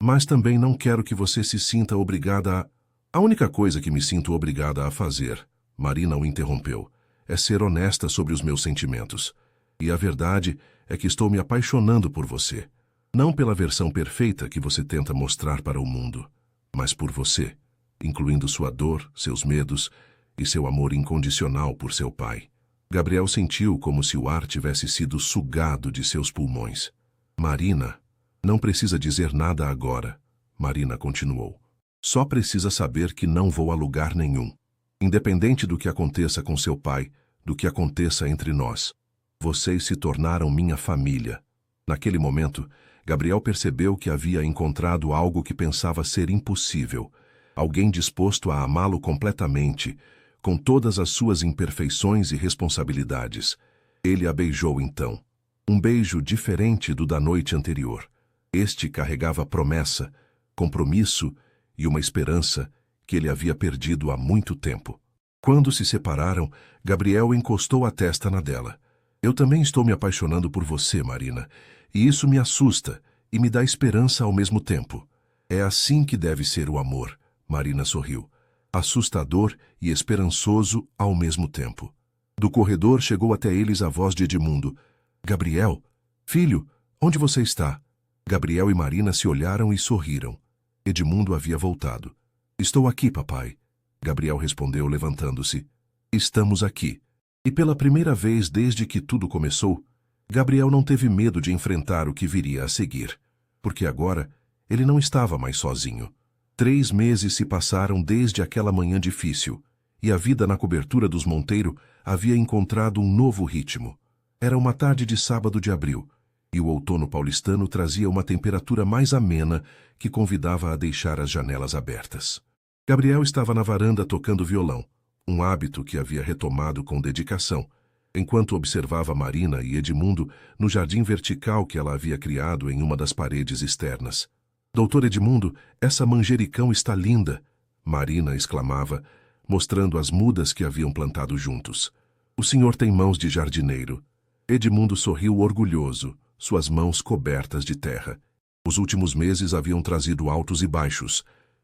Mas também não quero que você se sinta obrigada a... A única coisa que me sinto obrigada a fazer, Marina o interrompeu, é ser honesta sobre os meus sentimentos. E a verdade é que estou me apaixonando por você. Não pela versão perfeita que você tenta mostrar para o mundo, mas por você, incluindo sua dor, seus medos e seu amor incondicional por seu pai. Gabriel sentiu como se o ar tivesse sido sugado de seus pulmões. Marina, não precisa dizer nada agora, Marina continuou. Só precisa saber que não vou a lugar nenhum. Independente do que aconteça com seu pai, do que aconteça entre nós. Vocês se tornaram minha família. Naquele momento, Gabriel percebeu que havia encontrado algo que pensava ser impossível. Alguém disposto a amá-lo completamente, com todas as suas imperfeições e responsabilidades. Ele a beijou então. Um beijo diferente do da noite anterior. Este carregava promessa, compromisso e uma esperança que ele havia perdido há muito tempo. Quando se separaram, Gabriel encostou a testa na dela. Eu também estou me apaixonando por você, Marina, e isso me assusta e me dá esperança ao mesmo tempo. É assim que deve ser o amor, Marina sorriu. Assustador e esperançoso ao mesmo tempo. Do corredor chegou até eles a voz de Edmundo. Gabriel, filho, onde você está? Gabriel e Marina se olharam e sorriram. Edmundo havia voltado. Estou aqui, papai. Gabriel respondeu levantando-se. Estamos aqui. E pela primeira vez desde que tudo começou, Gabriel não teve medo de enfrentar o que viria a seguir. Porque agora ele não estava mais sozinho. 3 meses se passaram desde aquela manhã difícil, e a vida na cobertura dos Monteiro havia encontrado um novo ritmo. Era uma tarde de sábado de abril, e o outono paulistano trazia uma temperatura mais amena que convidava a deixar as janelas abertas. Gabriel estava na varanda tocando violão, um hábito que havia retomado com dedicação, enquanto observava Marina e Edmundo no jardim vertical que ela havia criado em uma das paredes externas. Doutor Edmundo, essa manjericão está linda, Marina exclamava, mostrando as mudas que haviam plantado juntos. O senhor tem mãos de jardineiro. Edmundo sorriu orgulhoso, suas mãos cobertas de terra. Os últimos meses haviam trazido altos e baixos,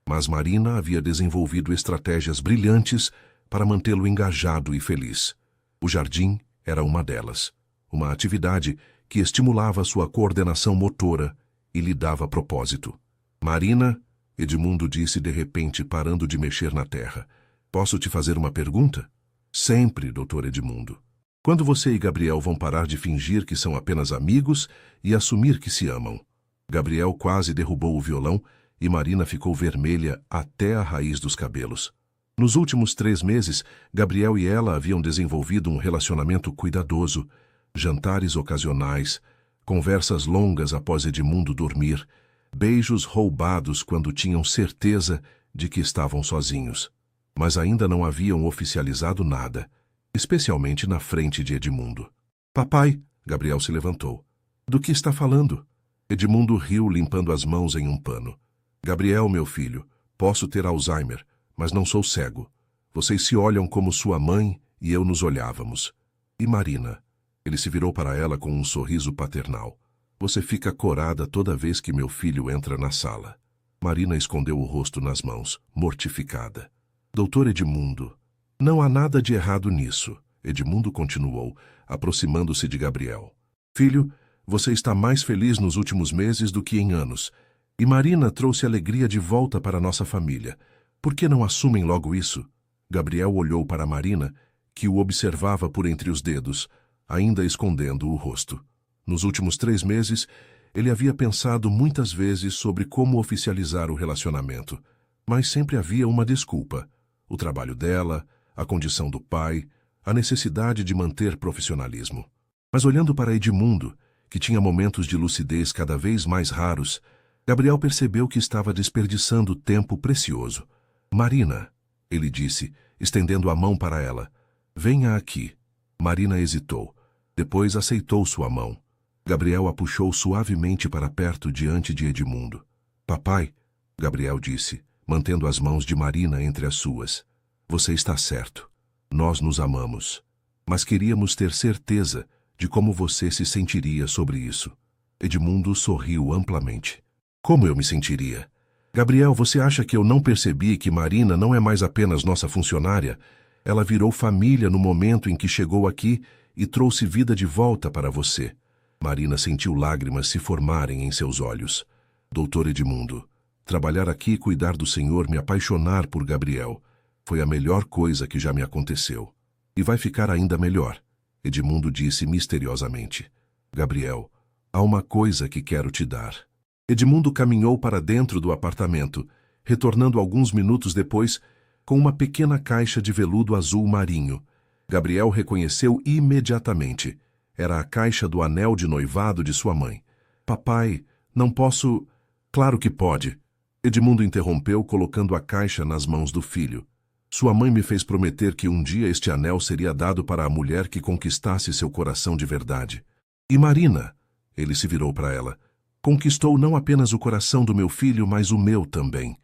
mas Marina havia desenvolvido estratégias brilhantes para mantê-lo engajado e feliz. O jardim era uma delas, uma atividade que estimulava sua coordenação motora e lhe dava propósito. Marina, Edmundo disse de repente, parando de mexer na terra, posso te fazer uma pergunta? Sempre, doutor Edmundo. Quando você e Gabriel vão parar de fingir que são apenas amigos e assumir que se amam? Gabriel quase derrubou o violão e Marina ficou vermelha até a raiz dos cabelos. Nos últimos 3 meses, Gabriel e ela haviam desenvolvido um relacionamento cuidadoso, jantares ocasionais, conversas longas após Edmundo dormir, beijos roubados quando tinham certeza de que estavam sozinhos. Mas ainda não haviam oficializado nada, especialmente na frente de Edmundo. Papai, Gabriel se levantou. Do que está falando? Edmundo riu limpando as mãos em um pano. Gabriel, meu filho, posso ter Alzheimer, mas não sou cego. Vocês se olham como sua mãe e eu nos olhávamos. E Marina? Ele se virou para ela com um sorriso paternal. Você fica corada toda vez que meu filho entra na sala. Marina escondeu o rosto nas mãos, mortificada. Doutor Edmundo, não há nada de errado nisso, Edmundo continuou, aproximando-se de Gabriel. Filho, você está mais feliz nos últimos meses do que em anos. E Marina trouxe alegria de volta para nossa família. Por que não assumem logo isso? Gabriel olhou para Marina, que o observava por entre os dedos, ainda escondendo o rosto. Nos últimos 3 meses, ele havia pensado muitas vezes sobre como oficializar o relacionamento, mas sempre havia uma desculpa. O trabalho dela, a condição do pai, a necessidade de manter profissionalismo. Mas olhando para Edmundo, que tinha momentos de lucidez cada vez mais raros, Gabriel percebeu que estava desperdiçando tempo precioso. Marina, ele disse, estendendo a mão para ela. Venha aqui. Marina hesitou. Depois aceitou sua mão. Gabriel a puxou suavemente para perto diante de Edmundo. Papai, Gabriel disse, mantendo as mãos de Marina entre as suas. Você está certo. Nós nos amamos. Mas queríamos ter certeza de como você se sentiria sobre isso. Edmundo sorriu amplamente. Como eu me sentiria? Gabriel, você acha que eu não percebi que Marina não é mais apenas nossa funcionária? Ela virou família no momento em que chegou aqui e trouxe vida de volta para você. Marina sentiu lágrimas se formarem em seus olhos. Doutor Edmundo, trabalhar aqui e cuidar do Senhor, me apaixonar por Gabriel, foi a melhor coisa que já me aconteceu. E vai ficar ainda melhor, Edmundo disse misteriosamente. Gabriel, há uma coisa que quero te dar. Edmundo caminhou para dentro do apartamento, retornando alguns minutos depois com uma pequena caixa de veludo azul marinho. Gabriel reconheceu imediatamente. Era a caixa do anel de noivado de sua mãe. Papai, não posso... Claro que pode. Edmundo interrompeu, colocando a caixa nas mãos do filho. Sua mãe me fez prometer que um dia este anel seria dado para a mulher que conquistasse seu coração de verdade. E Marina, ele se virou para ela, conquistou não apenas o coração do meu filho, mas o meu também.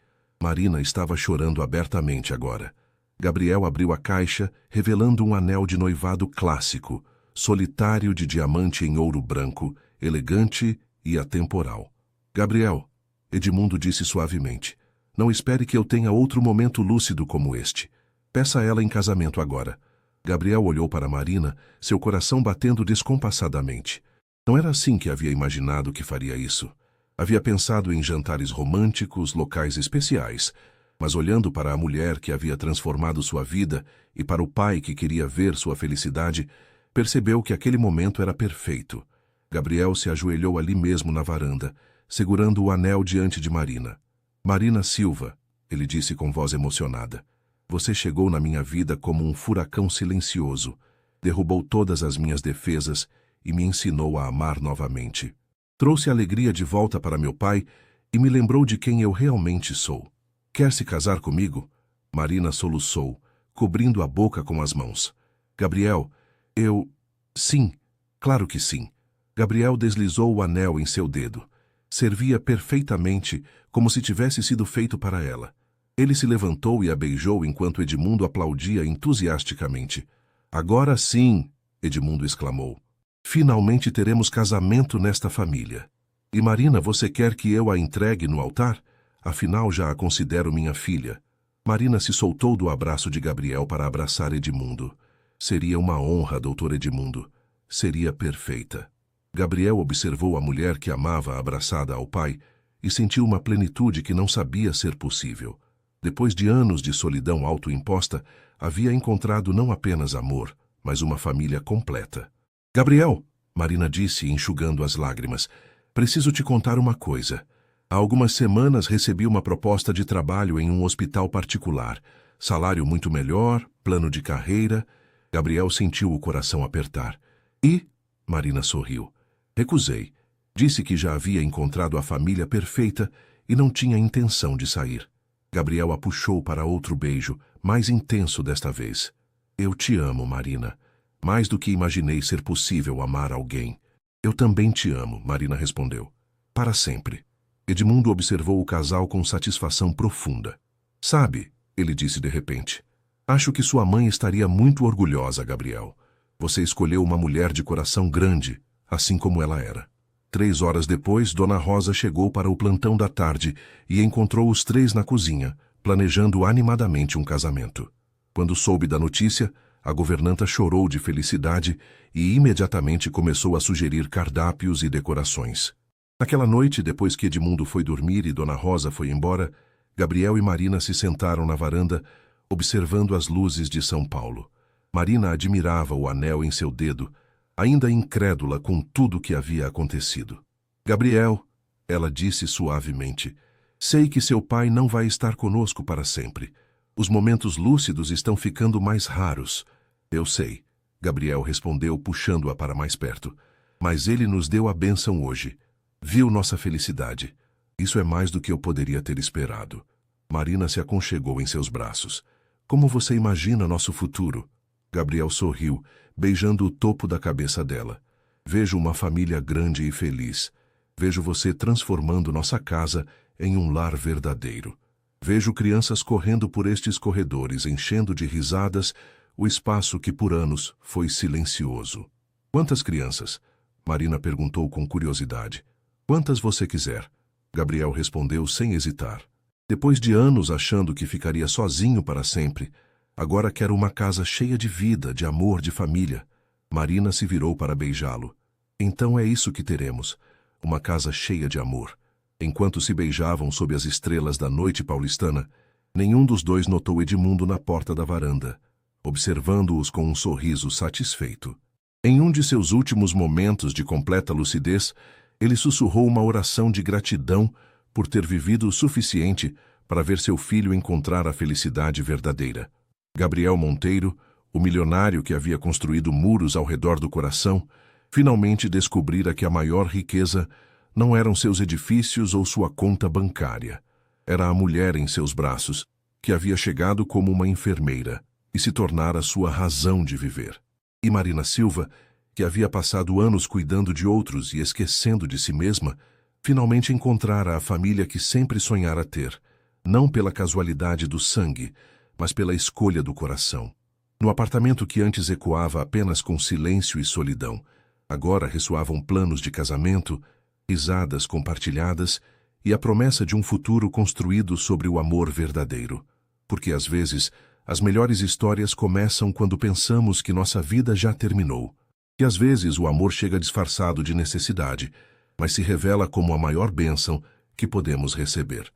Marina estava chorando abertamente agora. Gabriel abriu a caixa, revelando um anel de noivado clássico, solitário de diamante em ouro branco, elegante e atemporal. Gabriel, Edmundo disse suavemente, não espere que eu tenha outro momento lúcido como este. Peça ela em casamento agora. Gabriel olhou para Marina, seu coração batendo descompassadamente. Não era assim que havia imaginado que faria isso. Havia pensado em jantares românticos, locais especiais, mas olhando para a mulher que havia transformado sua vida e para o pai que queria ver sua felicidade, percebeu que aquele momento era perfeito. Gabriel se ajoelhou ali mesmo na varanda, segurando o anel diante de Marina. Marina Silva, ele disse com voz emocionada, você chegou na minha vida como um furacão silencioso, derrubou todas as minhas defesas e me ensinou a amar novamente. Trouxe alegria de volta para meu pai e me lembrou de quem eu realmente sou. Quer se casar comigo? Marina soluçou, cobrindo a boca com as mãos. Gabriel, eu... Sim, claro que sim. Gabriel deslizou o anel em seu dedo. Servia perfeitamente, como se tivesse sido feito para ela. Ele se levantou e a beijou enquanto Edmundo aplaudia entusiasticamente. Agora sim, Edmundo exclamou. Finalmente teremos casamento nesta família. E Marina, você quer que eu a entregue no altar? Afinal, já a considero minha filha. Marina se soltou do abraço de Gabriel para abraçar Edmundo. Seria uma honra, doutor Edmundo. Seria perfeita. Gabriel observou a mulher que amava abraçada ao pai e sentiu uma plenitude que não sabia ser possível. Depois de anos de solidão autoimposta, havia encontrado não apenas amor, mas uma família completa. Gabriel, Marina disse, enxugando as lágrimas, preciso te contar uma coisa. Há algumas semanas recebi uma proposta de trabalho em um hospital particular. Salário muito melhor, plano de carreira. Gabriel sentiu o coração apertar. E? Marina sorriu. Recusei. Disse que já havia encontrado a família perfeita e não tinha intenção de sair. Gabriel a puxou para outro beijo, mais intenso desta vez. Eu te amo, Marina. Mais do que imaginei ser possível amar alguém. Eu também te amo, Marina respondeu. Para sempre. Edmundo observou o casal com satisfação profunda. Sabe, ele disse de repente, acho que sua mãe estaria muito orgulhosa, Gabriel. Você escolheu uma mulher de coração grande, assim como ela era. 3 horas depois, Dona Rosa chegou para o plantão da tarde e encontrou os 3 na cozinha, planejando animadamente um casamento. Quando soube da notícia, a governanta chorou de felicidade e imediatamente começou a sugerir cardápios e decorações. Naquela noite, depois que Edmundo foi dormir e Dona Rosa foi embora, Gabriel e Marina se sentaram na varanda, observando as luzes de São Paulo. Marina admirava o anel em seu dedo, ainda incrédula com tudo o que havia acontecido. Gabriel, ela disse suavemente, sei que seu pai não vai estar conosco para sempre. Os momentos lúcidos estão ficando mais raros. Eu sei, Gabriel respondeu, puxando-a para mais perto. Mas ele nos deu a bênção hoje. Viu nossa felicidade. Isso é mais do que eu poderia ter esperado. Marina se aconchegou em seus braços. Como você imagina nosso futuro? Gabriel sorriu, beijando o topo da cabeça dela. Vejo uma família grande e feliz. Vejo você transformando nossa casa em um lar verdadeiro. Vejo crianças correndo por estes corredores, enchendo de risadas o espaço que por anos foi silencioso. Quantas crianças? Marina perguntou com curiosidade. Quantas você quiser. Gabriel respondeu sem hesitar. Depois de anos achando que ficaria sozinho para sempre, agora quero uma casa cheia de vida, de amor, de família. Marina se virou para beijá-lo. Então é isso que teremos, uma casa cheia de amor. Enquanto se beijavam sob as estrelas da noite paulistana, nenhum dos dois notou Edmundo na porta da varanda, observando-os com um sorriso satisfeito. Em um de seus últimos momentos de completa lucidez, ele sussurrou uma oração de gratidão por ter vivido o suficiente para ver seu filho encontrar a felicidade verdadeira. Gabriel Monteiro, o milionário que havia construído muros ao redor do coração, finalmente descobrira que a maior riqueza não eram seus edifícios ou sua conta bancária. Era a mulher em seus braços, que havia chegado como uma enfermeira e se tornara sua razão de viver. E Marina Silva, que havia passado anos cuidando de outros e esquecendo de si mesma, finalmente encontrara a família que sempre sonhara ter, não pela casualidade do sangue, mas pela escolha do coração. No apartamento que antes ecoava apenas com silêncio e solidão, agora ressoavam planos de casamento, risadas compartilhadas e a promessa de um futuro construído sobre o amor verdadeiro. Porque às vezes as melhores histórias começam quando pensamos que nossa vida já terminou. E às vezes o amor chega disfarçado de necessidade, mas se revela como a maior bênção que podemos receber.